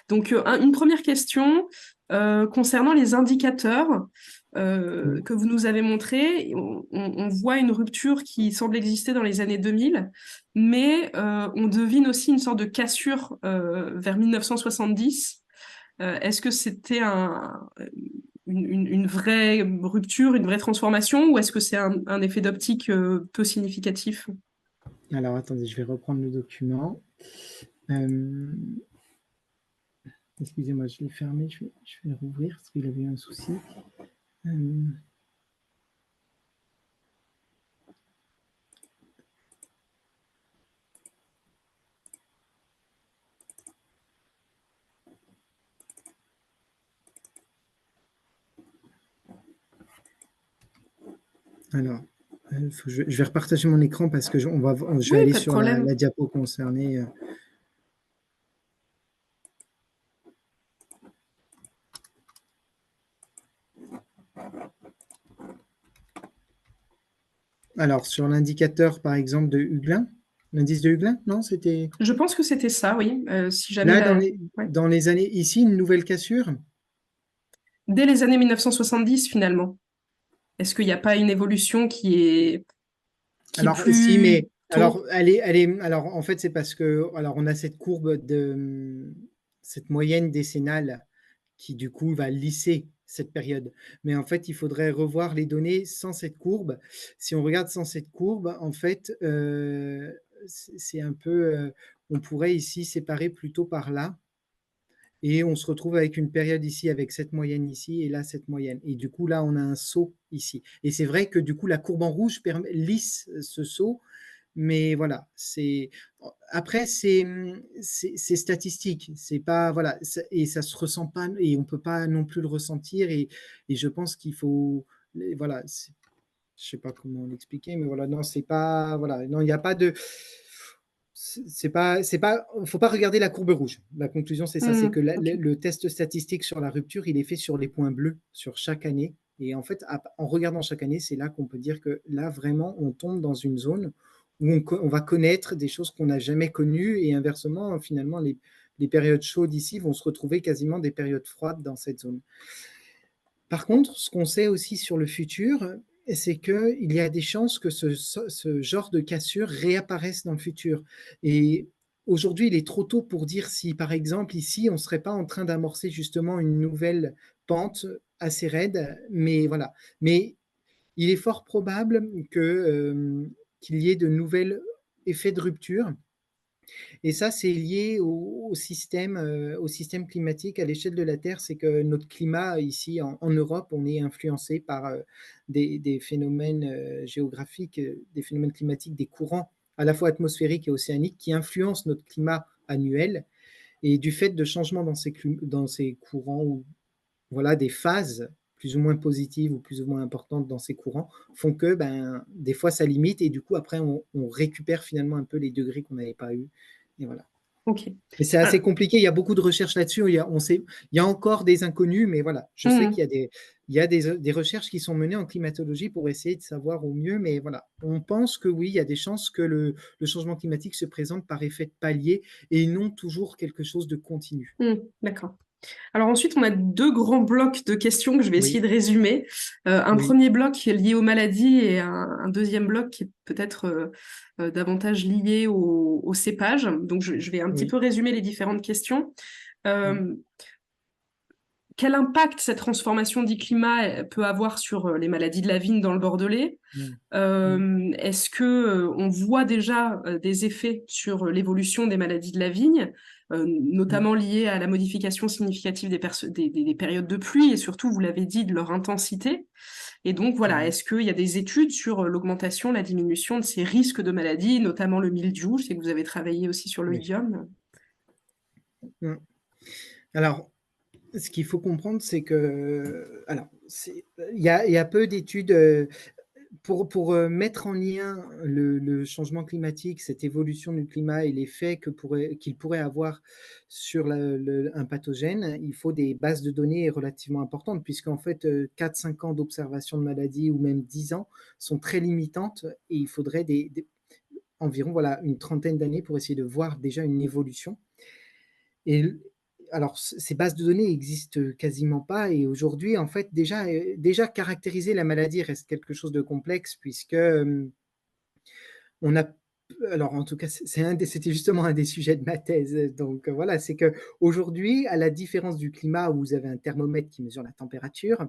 Donc, une première question concernant les indicateurs que vous nous avez montrés. On voit une rupture qui semble exister dans les années 2000, mais on devine aussi une sorte de cassure vers 1970. Est-ce que c'était une vraie rupture, une vraie transformation, ou est-ce que c'est un effet d'optique peu significatif? Alors, attendez, je vais reprendre le document. Excusez-moi, je l'ai fermé, je vais le rouvrir parce qu'il avait eu un souci. Alors, Je vais repartager mon écran parce que je vais Oui, aller pas de sur problème. la diapo concernée. Alors, sur l'indicateur, par exemple, de Huglin, l'indice de Huglin, non, c'était Je pense que c'était ça, oui. Si jamais là, ouais. dans les années, ici, une nouvelle cassure. Dès les années 1970, finalement. Est-ce qu'il n'y a pas une évolution qui est Alors, si, plus mais alors, tôt? alors, en fait, c'est parce que, alors, on a cette courbe cette moyenne décennale qui, du coup, va lisser cette période. Mais en fait, il faudrait revoir les données sans cette courbe. Si on regarde sans cette courbe, en fait, c'est un peu, on pourrait ici séparer plutôt par là. Et on se retrouve avec une période ici, avec cette moyenne ici, et là, cette moyenne. Et du coup, là, on a un saut ici. Et c'est vrai que du coup, la courbe en rouge lisse ce saut, mais voilà, après c'est statistique, c'est pas voilà, et ça se ressent pas et on peut pas non plus le ressentir et je pense qu'il faut voilà, je sais pas comment l'expliquer, mais voilà, non, c'est pas voilà, non, il n'y a pas de faut pas regarder la courbe rouge. La conclusion, c'est ça, c'est que Ok. le test statistique sur la rupture, il est fait sur les points bleus sur chaque année. Et en fait, en regardant chaque année, c'est là qu'on peut dire que là, vraiment, on tombe dans une zone où on va connaître des choses qu'on n'a jamais connues. Et inversement, finalement, les périodes chaudes ici vont se retrouver quasiment des périodes froides dans cette zone. Par contre, ce qu'on sait aussi sur le futur, c'est qu'il y a des chances que ce genre de cassure réapparaisse dans le futur. Et aujourd'hui, il est trop tôt pour dire si, par exemple, ici, on ne serait pas en train d'amorcer justement une nouvelle pente assez raide. Mais voilà. Mais il est fort probable qu'il y ait de nouvelles effets de rupture et ça, c'est lié au système climatique à l'échelle de la Terre. C'est que notre climat ici en Europe, on est influencé par des phénomènes géographiques, des phénomènes climatiques, des courants à la fois atmosphériques et océaniques qui influencent notre climat annuel. Et du fait de changements dans ces courants, ou voilà, des phases plus ou moins positives ou plus ou moins importantes dans ces courants, font que des fois ça limite et du coup après on récupère finalement un peu les degrés qu'on n'avait pas eu. Et voilà. Ok. Mais c'est assez compliqué, il y a beaucoup de recherches là-dessus, il y a encore des inconnus, mais voilà, je sais qu'il y a des recherches qui sont menées en climatologie pour essayer de savoir au mieux, mais voilà, on pense que oui, il y a des chances que le changement climatique se présente par effet de palier et non toujours quelque chose de continu. D'accord. Alors ensuite, on a deux grands blocs de questions que je vais essayer Oui, de résumer. Un oui, premier bloc qui est lié aux maladies et un deuxième bloc qui est peut-être davantage lié au cépage. Donc je vais un petit oui, peu résumer les différentes questions. mm, Euh, Quel impact cette transformation du climat peut avoir sur les maladies de la vigne dans le Bordelais? mm, mm, Est-ce que on voit déjà des effets sur l'évolution des maladies de la vigne, mm, notamment liées à la modification significative des périodes de pluie et surtout, vous l'avez dit, de leur intensité? Et donc voilà, mm, est-ce qu'il y a des études sur l'augmentation, la diminution de ces risques de maladies, notamment le mildiou? Je sais que vous avez travaillé aussi sur le oui. idiome. Mm. Alors, ce qu'il faut comprendre, c'est que, alors, il y a peu d'études pour mettre en lien le changement climatique, cette évolution du climat et l'effet qu'il pourrait avoir sur un pathogène. Il faut des bases de données relativement importantes, puisqu'en fait, 4-5 ans d'observation de maladies ou même 10 ans sont très limitantes et il faudrait environ voilà, une trentaine d'années pour essayer de voir déjà une évolution. Et alors, ces bases de données existent quasiment pas. Et aujourd'hui, en fait, déjà caractériser la maladie reste quelque chose de complexe puisque on a, alors en tout cas, c'était justement un des sujets de ma thèse. Donc voilà, c'est que aujourd'hui, à la différence du climat où vous avez un thermomètre qui mesure la température,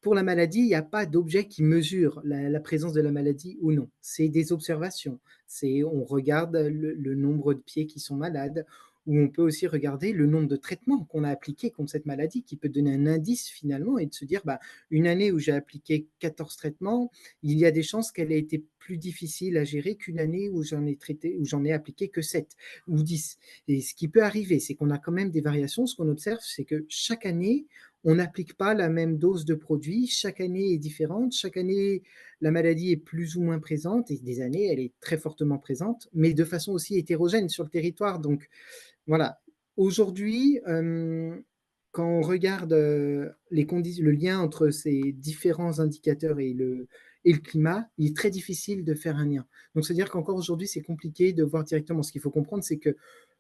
pour la maladie, il n'y a pas d'objet qui mesure la présence de la maladie ou non. C'est des observations. On regarde le nombre de pieds qui sont malades, ou on peut aussi regarder le nombre de traitements qu'on a appliqués contre cette maladie, qui peut donner un indice finalement et de se dire, une année où j'ai appliqué 14 traitements, il y a des chances qu'elle ait été plus difficile à gérer qu'une année où j'en ai appliqué que 7 ou 10. Et ce qui peut arriver, c'est qu'on a quand même des variations. Ce qu'on observe, c'est que chaque année, on n'applique pas la même dose de produit. Chaque année est différente. Chaque année, la maladie est plus ou moins présente. Et des années, elle est très fortement présente, mais de façon aussi hétérogène sur le territoire. Donc, voilà. Aujourd'hui, quand on regarde le lien entre ces différents indicateurs et le climat, il est très difficile de faire un lien. Donc, c'est-à-dire qu'encore aujourd'hui, c'est compliqué de voir directement. Ce qu'il faut comprendre, c'est que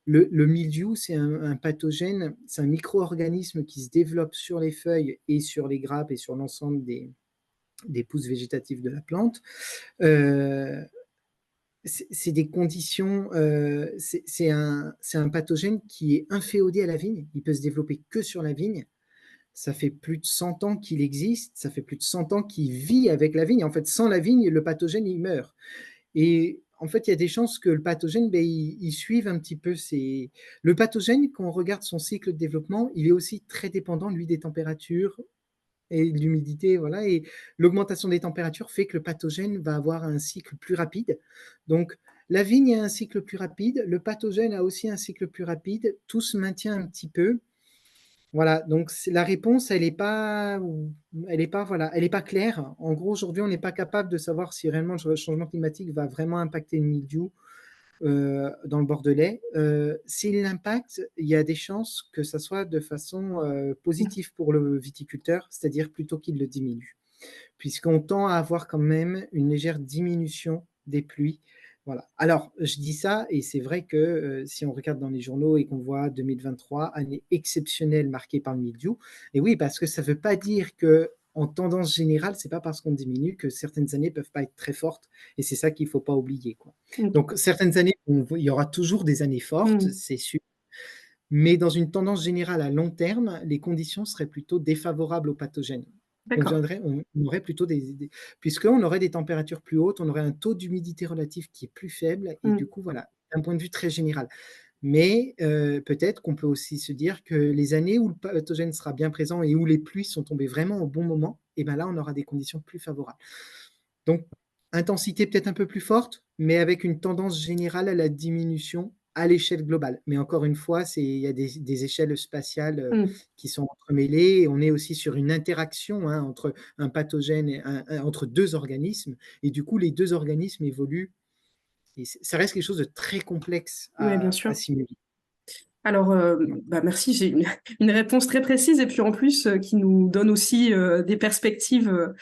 le mildiou, c'est un pathogène, c'est un micro-organisme qui se développe sur les feuilles et sur les grappes et sur l'ensemble des pousses végétatives de la plante. Euh, c'est des conditions, c'est un pathogène qui est inféodé à la vigne. Il peut se développer que sur la vigne. Ça fait plus de 100 ans qu'il existe, ça fait plus de 100 ans qu'il vit avec la vigne. En fait, sans la vigne, le pathogène, il meurt. Et en fait, il y a des chances que le pathogène, ben, il suive un petit peu ces... Le pathogène, quand on regarde son cycle de développement, il est aussi très dépendant, lui, des températures et de l'humidité, voilà. Et l'augmentation des températures fait que le pathogène va avoir un cycle plus rapide. Donc, la vigne a un cycle plus rapide, le pathogène a aussi un cycle plus rapide, tout se maintient un petit peu. Voilà, donc la réponse, voilà, elle est pas claire. En gros, aujourd'hui, on n'est pas capable de savoir si réellement le changement climatique va vraiment impacter le mildiou dans le Bordelais. S'il l'impacte, il y a des chances que ça soit de façon positive pour le viticulteur, c'est-à-dire plutôt qu'il le diminue, puisqu'on tend à avoir quand même une légère diminution des pluies. Voilà. Alors, je dis ça, et c'est vrai que si on regarde dans les journaux et qu'on voit 2023, année exceptionnelle marquée par le mildiou, et oui, parce que ça ne veut pas dire que en tendance générale, c'est pas parce qu'on diminue que certaines années peuvent pas être très fortes, et c'est ça qu'il faut pas oublier, quoi. Mm. Donc, certaines années, il y aura toujours des années fortes, Mm. c'est sûr, mais dans une tendance générale à long terme, les conditions seraient plutôt défavorables aux pathogènes. D'accord. On aurait plutôt puisqu'on aurait des températures plus hautes, on aurait un taux d'humidité relatif qui est plus faible, et du Mm. coup, voilà, d'un point de vue très général. Mais peut-être qu'on peut aussi se dire que les années où le pathogène sera bien présent et où les pluies sont tombées vraiment au bon moment, et ben là, on aura des conditions plus favorables. Donc, intensité peut-être un peu plus forte, mais avec une tendance générale à la diminution à l'échelle globale. Mais encore une fois, il y a des échelles spatiales Mm. qui sont entremêlées. Et on est aussi sur une interaction entre un pathogène, entre deux organismes. Et du coup, les deux organismes évoluent. Et ça reste quelque chose de très complexe Oui, bien à sûr. simuler. Alors, bah merci, j'ai une réponse très précise et puis en plus qui nous donne aussi des perspectives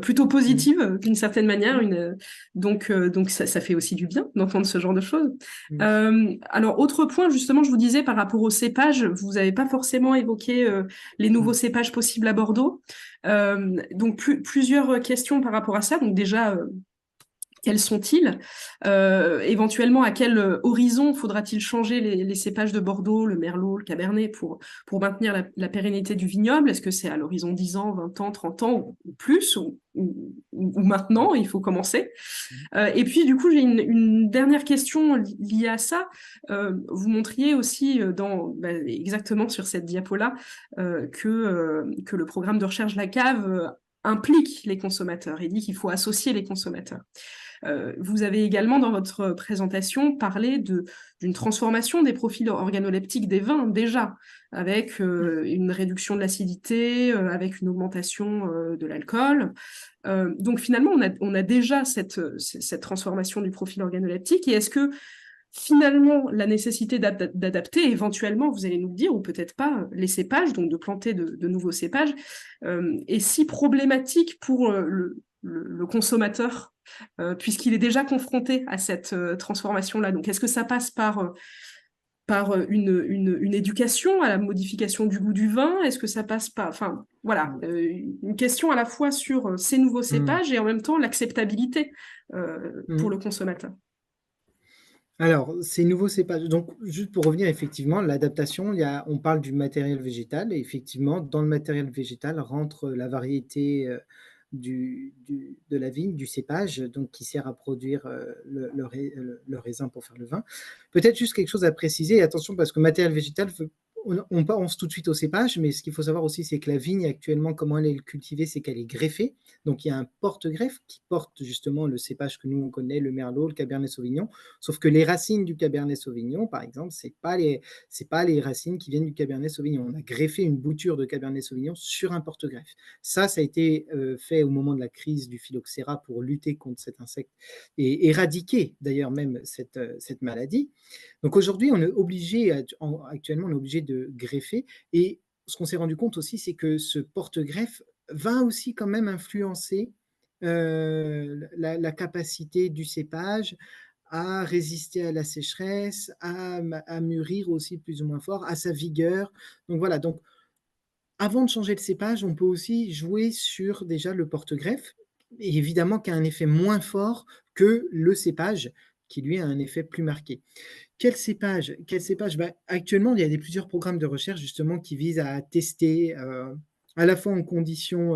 plutôt Mm. positives d'une certaine manière. Mm. Donc ça fait aussi du bien d'entendre ce genre de choses. Mm. Alors, autre point, justement, je vous disais par rapport aux cépages, vous n'avez pas forcément évoqué les nouveaux Mm. cépages possibles à Bordeaux. Donc, plusieurs questions par rapport à ça. Donc déjà, quels sont-ils? Éventuellement, à quel horizon faudra-t-il changer les cépages de Bordeaux, le Merlot, le Cabernet pour maintenir la pérennité du vignoble? Est-ce que c'est à l'horizon 10 ans, 20 ans, 30 ans ou plus ou maintenant, il faut commencer? Et puis, du coup, j'ai une dernière question liée à ça. Vous montriez aussi exactement sur cette diapo-là que le programme de recherche La Cave implique les consommateurs et dit qu'il faut associer les consommateurs. Vous avez également dans votre présentation parlé d'une transformation des profils organoleptiques des vins déjà, avec une réduction de l'acidité, avec une augmentation de l'alcool. Donc finalement, on a déjà cette transformation du profil organoleptique. Et est-ce que finalement, la nécessité d'adapter, éventuellement, vous allez nous le dire, ou peut-être pas, les cépages, donc de planter de nouveaux cépages, est si problématique pour le consommateur, puisqu'il est déjà confronté à cette transformation-là. Donc, est-ce que ça passe par une éducation à la modification du goût du vin? Est-ce que ça passe par... Enfin, voilà, une question à la fois sur ces nouveaux Mm. cépages et en même temps l'acceptabilité pour Mm. le consommateur. Alors, ces nouveaux cépages, donc juste pour revenir effectivement, l'adaptation, on parle du matériel végétal, et effectivement, dans le matériel végétal rentre la variété de la vigne, du cépage, donc qui sert à produire le raisin pour faire le vin. Peut-être juste quelque chose à préciser, et attention, parce que matériel végétal on pense tout de suite au cépage, mais ce qu'il faut savoir aussi, c'est que la vigne, actuellement, comment elle est cultivée, c'est qu'elle est greffée. Donc, il y a un porte-greffe qui porte justement le cépage que nous, on connaît, le merlot, le cabernet sauvignon. Sauf que les racines du cabernet sauvignon, par exemple, c'est pas les racines qui viennent du cabernet sauvignon. On a greffé une bouture de cabernet sauvignon sur un porte-greffe. Ça a été fait au moment de la crise du phylloxéra pour lutter contre cet insecte et éradiquer d'ailleurs même cette maladie. Donc aujourd'hui, on est obligé, actuellement, on est obligé de greffer. Et ce qu'on s'est rendu compte aussi, c'est que ce porte-greffe va aussi quand même influencer la capacité du cépage à résister à la sécheresse, à mûrir aussi plus ou moins fort, à sa vigueur. Donc voilà, donc avant de changer le cépage, on peut aussi jouer sur déjà le porte-greffe, et évidemment qui a un effet moins fort que le cépage, qui lui a un effet plus marqué. Quel cépage? Quel cépage? Bah, actuellement, il y a plusieurs programmes de recherche justement qui visent à tester à la fois en conditions,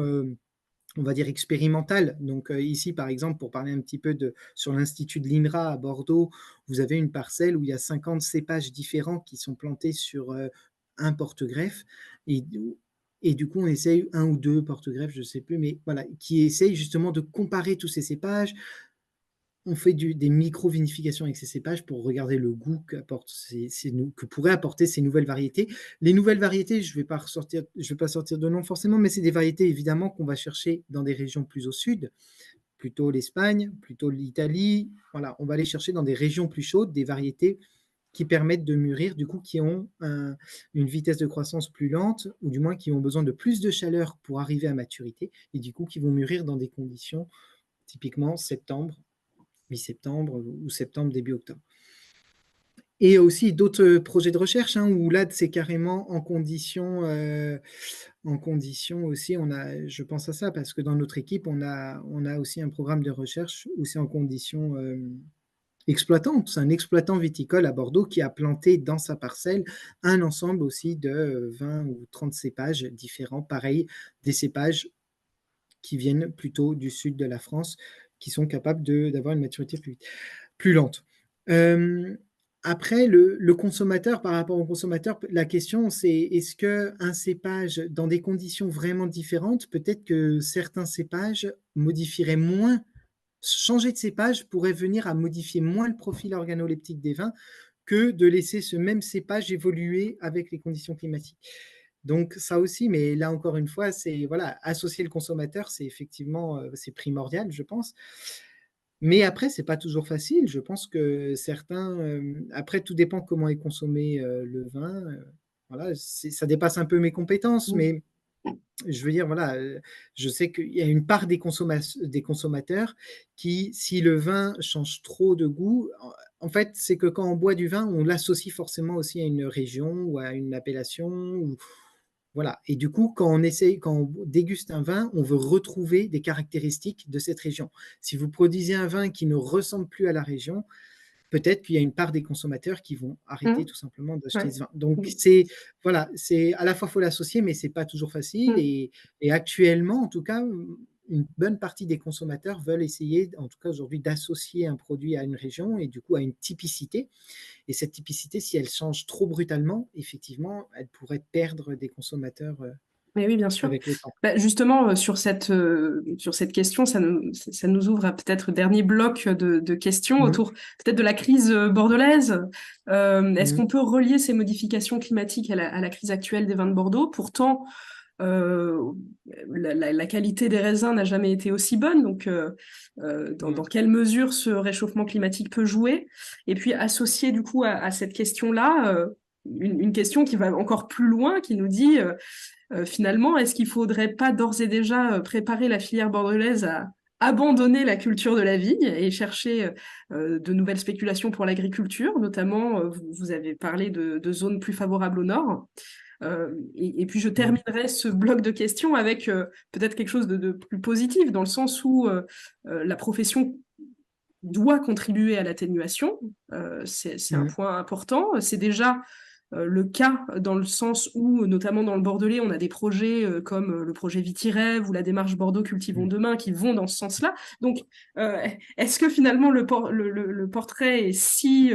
on va dire, expérimentales. Donc ici, par exemple, pour parler un petit peu sur l'Institut de l'INRA à Bordeaux, vous avez une parcelle où il y a 50 cépages différents qui sont plantés sur un porte-greffe. Et, et du coup, on essaye un ou deux porte-greffes, je ne sais plus, mais voilà, qui essayent justement de comparer tous ces cépages. On fait des micro-vinifications avec ces cépages pour regarder le goût que pourraient apporter ces nouvelles variétés. Les nouvelles variétés, je ne vais pas sortir de nom forcément, mais c'est des variétés évidemment qu'on va chercher dans des régions plus au sud, plutôt l'Espagne, plutôt l'Italie. Voilà, on va aller chercher dans des régions plus chaudes des variétés qui permettent de mûrir, du coup, qui ont une vitesse de croissance plus lente, ou du moins qui ont besoin de plus de chaleur pour arriver à maturité, et du coup qui vont mûrir dans des conditions typiquement septembre, mi-septembre ou septembre, début octobre. Et aussi d'autres projets de recherche, hein, où là, c'est carrément en condition aussi, je pense à ça, parce que dans notre équipe, on a aussi un programme de recherche où c'est en condition exploitante. C'est un exploitant viticole à Bordeaux qui a planté dans sa parcelle un ensemble aussi de 20 ou 30 cépages différents, pareil, des cépages qui viennent plutôt du sud de la France, qui sont capables d'avoir une maturité plus lente. Après, le consommateur, par rapport au consommateur, la question c'est est-ce qu'un cépage, dans des conditions vraiment différentes, peut-être que certains cépages modifieraient moins, changer de cépage pourrait venir à modifier moins le profil organoleptique des vins que de laisser ce même cépage évoluer avec les conditions climatiques. Donc ça aussi, mais là encore une fois, c'est voilà, associer le consommateur, c'est effectivement c'est primordial, je pense. Mais après, c'est pas toujours facile. Je pense que certains, après, tout dépend comment est consommé le vin. Voilà, ça dépasse un peu mes compétences, mais je veux dire, voilà, je sais qu'il y a une part des consommateurs qui, si le vin change trop de goût, en fait, c'est que quand on boit du vin, on l'associe forcément aussi à une région ou à une appellation. Voilà. Et du coup, quand on déguste un vin, on veut retrouver des caractéristiques de cette région. Si vous produisez un vin qui ne ressemble plus à la région, peut-être qu'il y a une part des consommateurs qui vont arrêter Mmh. tout simplement d'acheter Ouais. ce vin. Donc, Mmh. voilà, c'est à la fois, il faut l'associer, mais c'est pas toujours facile. Mmh. Et actuellement, en tout cas, une bonne partie des consommateurs veulent essayer, en tout cas aujourd'hui, d'associer un produit à une région et du coup à une typicité. Et cette typicité, si elle change trop brutalement, effectivement, elle pourrait perdre des consommateurs Mais oui, bien sûr. avec le temps. Bah, justement, sur cette question, ça nous ouvre à peut-être dernier bloc de questions Mmh. autour peut-être de la crise bordelaise. Est-ce Mmh. qu'on peut relier ces modifications climatiques à la crise actuelle des vins de Bordeaux? Pourtant, euh, la qualité des raisins n'a jamais été aussi bonne. Donc, Mmh. dans quelle mesure ce réchauffement climatique peut jouer? Et puis, associer du coup à cette question-là, une question qui va encore plus loin, qui nous dit finalement, est-ce qu'il faudrait pas d'ores et déjà préparer la filière bordelaise à abandonner la culture de la vigne et chercher de nouvelles spéculations pour l'agriculture, notamment, vous avez parlé de zones plus favorables au nord. Et puis je Mmh. terminerai ce bloc de questions avec peut-être quelque chose de plus positif, dans le sens où la profession doit contribuer à l'atténuation. C'est un Mmh. point important. C'est déjà le cas dans le sens où, notamment dans le Bordelais, on a des projets comme le projet Vitirève ou la démarche Bordeaux Cultivons Mmh. Demain qui vont dans ce sens-là. Donc, est-ce que finalement le portrait est si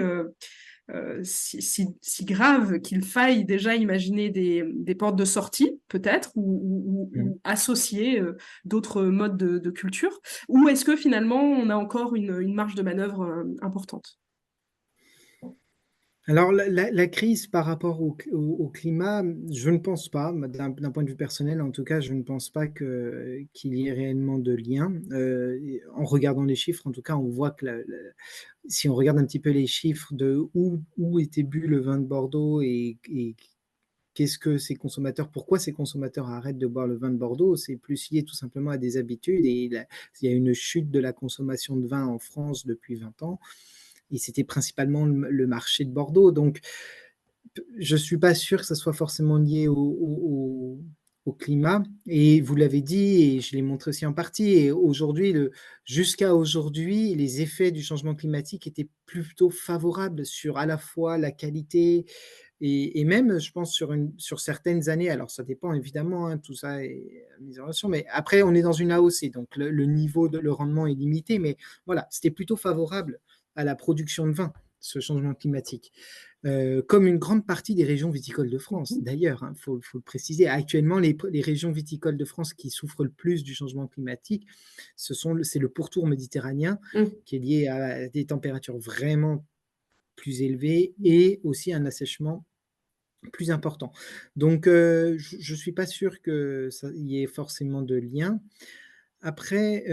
si grave qu'il faille déjà imaginer des portes de sortie, peut-être, Mm. ou associer d'autres modes de culture, ou est-ce que finalement on a encore une marge de manœuvre importante? Alors, la crise par rapport au climat, je ne pense pas, d'un point de vue personnel en tout cas, je ne pense pas qu'il y ait réellement de lien. En regardant les chiffres, en tout cas, on voit que si on regarde un petit peu les chiffres de où était bu le vin de Bordeaux et qu'est-ce que ces consommateurs, pourquoi ces consommateurs arrêtent de boire le vin de Bordeaux, c'est plus lié tout simplement à des habitudes. Et il y a une chute de la consommation de vin en France depuis 20 ans. Et c'était principalement le marché de Bordeaux. Donc, je ne suis pas sûr que ça soit forcément lié au climat. Et vous l'avez dit, et je l'ai montré aussi en partie, et aujourd'hui, jusqu'à aujourd'hui, les effets du changement climatique étaient plutôt favorables sur à la fois la qualité et même, je pense, sur certaines années. Alors, ça dépend évidemment, hein, tout ça est mis en relation, mais après, on est dans une AOC, donc le niveau le rendement est limité, mais voilà, c'était plutôt favorable à la production de vin, ce changement climatique. Comme une grande partie des régions viticoles de France. Mhm. D'ailleurs, il faut le préciser, actuellement, les régions viticoles de France qui souffrent le plus du changement climatique, c'est le pourtour méditerranéen Mm. qui est lié à des températures vraiment plus élevées et aussi un assèchement plus important. Donc, je ne suis pas sûr qu'il y ait forcément de lien. Après,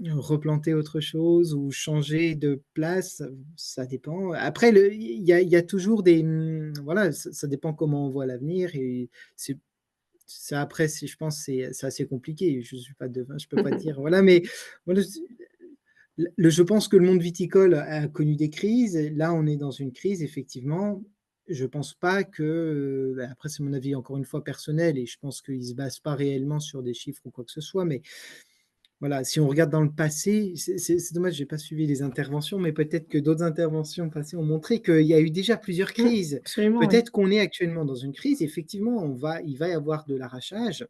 replanter autre chose ou changer de place, ça dépend. Après, il y a toujours voilà, ça dépend comment on voit l'avenir et c'est ça après, je pense, c'est assez compliqué. Je suis pas devin, je peux pas dire, voilà, mais voilà, je pense que le monde viticole a connu des crises. Là, on est dans une crise, effectivement. Je pense pas après, c'est mon avis encore une fois personnel et je pense qu'il se base pas réellement sur des chiffres ou quoi que ce soit, mais voilà, si on regarde dans le passé, c'est dommage, j'ai pas suivi les interventions, mais peut-être que d'autres interventions passées ont montré qu'il y a eu déjà plusieurs Mm. crises. Absolument, oui. Peut-être qu'on est actuellement dans une crise. Effectivement, il va y avoir de l'arrachage,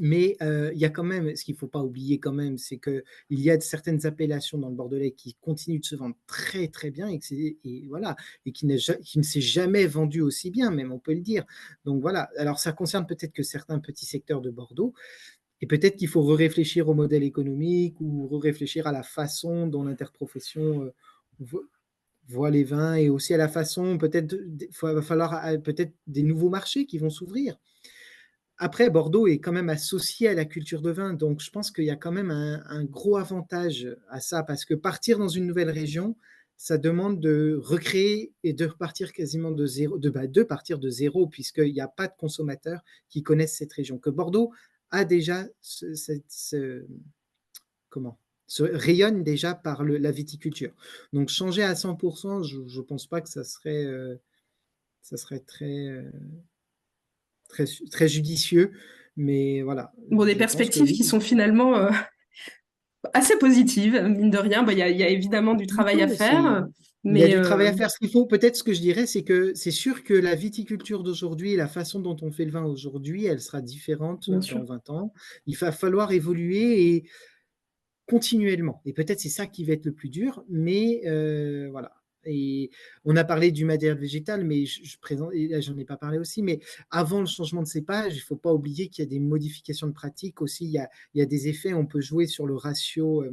mais il y a quand même, ce qu'il ne faut pas oublier quand même, c'est qu'il y a certaines appellations dans le Bordelais qui continuent de se vendre très très bien voilà, et qui ne s'est jamais vendu aussi bien, même on peut le dire. Donc voilà, alors ça concerne peut-être que certains petits secteurs de Bordeaux, et peut-être qu'il faut réfléchir au modèle économique ou réfléchir à la façon dont l'interprofession voit les vins et aussi à la façon, peut-être, il va falloir peut-être des nouveaux marchés qui vont s'ouvrir. Après, Bordeaux est quand même associé à la culture de vin, donc je pense qu'il y a quand même un gros avantage à ça, parce que partir dans une nouvelle région, ça demande de recréer et de repartir quasiment de zéro, de partir de zéro, puisqu'il n'y a pas de consommateurs qui connaissent cette région. Que Bordeaux a déjà comment se rayonne déjà par la viticulture. Donc changer à 100%, je ne pense pas que ça serait très, très judicieux, mais voilà, Bon, des je pense que perspectives qui oui. sont finalement assez positives, mine de rien. Bah, il y a évidemment du travail à Non, faire, il y a mais du travail à faire. Ce qu'il faut, peut-être ce que je dirais, c'est que c'est sûr que la viticulture d'aujourd'hui et la façon dont on fait le vin aujourd'hui, elle sera différente bien sûr. dans 20 ans. Il va falloir évoluer et continuellement. Et peut-être c'est ça qui va être le plus dur, mais voilà. Et on a parlé du matériel végétal, mais je présente, et là j'en ai pas parlé aussi, mais avant le changement de cépage, il ne faut pas oublier qu'il y a des modifications de pratique aussi, il y a des effets, on peut jouer sur le ratio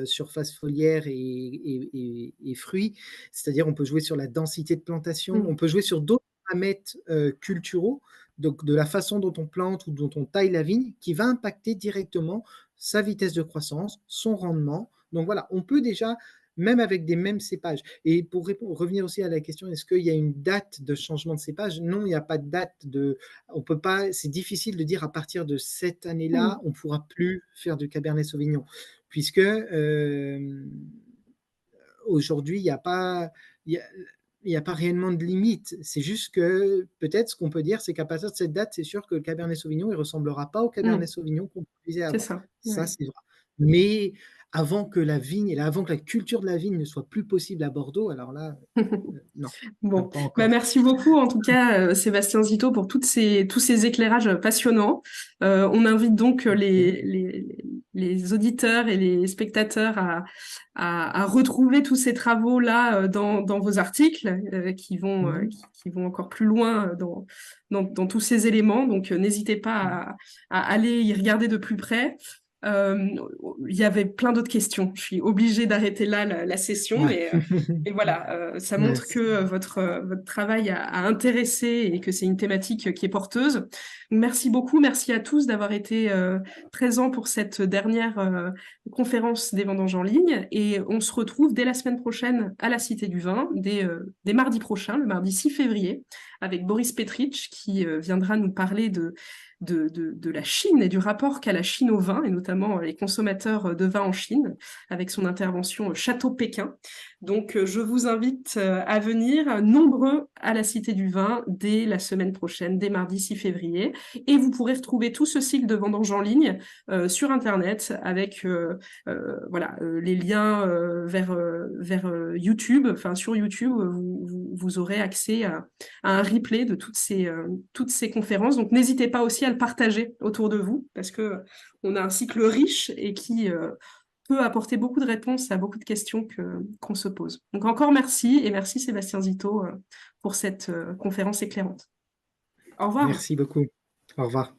surface foliaire et fruits, c'est-à-dire on peut jouer sur la densité de plantation, Mm. on peut jouer sur d'autres paramètres culturaux, donc de la façon dont on plante ou dont on taille la vigne, qui va impacter directement sa vitesse de croissance, son rendement. Donc voilà, on peut déjà, même avec des mêmes cépages. Et pour revenir aussi à la question, est-ce qu'il y a une date de changement de cépage? Non, il n'y a pas de date on peut pas, c'est difficile de dire à partir de cette année-là, Mm. on ne pourra plus faire de Cabernet Sauvignon puisque aujourd'hui, il y a pas réellement de limite. C'est juste que peut-être ce qu'on peut dire, c'est qu'à partir de cette date, c'est sûr que le Cabernet Sauvignon, il ne ressemblera pas au Cabernet Mm. Sauvignon qu'on produisait C'est avant. ça. Ça, Ouais. c'est vrai. Mais avant que la vigne, et avant que la culture de la vigne ne soit plus possible à Bordeaux, alors là, non, Bon, pas bah, encore. merci beaucoup en tout cas Sébastien Zito pour tous ces éclairages passionnants. On invite donc les auditeurs et les spectateurs à retrouver tous ces travaux-là dans vos articles Mhm. qui vont encore plus loin dans tous ces éléments. Donc, n'hésitez pas à aller y regarder de plus près. Euh, il y avait plein d'autres questions. Je suis obligée d'arrêter là la session, Ah. mais voilà, ça montre que Merci. votre travail a intéressé et que c'est une thématique qui est porteuse. Merci beaucoup, merci à tous d'avoir été présents pour cette dernière conférence des vendanges en ligne. Et on se retrouve dès la semaine prochaine à la Cité du Vin, dès mardi prochain, le mardi 6 février, avec Boris Petrich qui viendra nous parler de la Chine et du rapport qu'a la Chine au vin, et notamment les consommateurs de vin en Chine, avec son intervention Château Pékin. Donc, je vous invite à venir nombreux à la Cité du Vin dès la semaine prochaine, dès mardi 6 février. Et vous pourrez retrouver tout ce cycle de vendanges en ligne sur Internet avec voilà, les liens vers YouTube. Enfin, sur YouTube, vous aurez accès à un replay de toutes ces conférences. Donc, n'hésitez pas aussi à le partager autour de vous parce que on a un cycle riche et qui peut apporter beaucoup de réponses à beaucoup de questions qu'on se pose. Donc, encore merci et merci Sébastien Zito pour cette conférence éclairante. Au revoir. Merci beaucoup. Au revoir.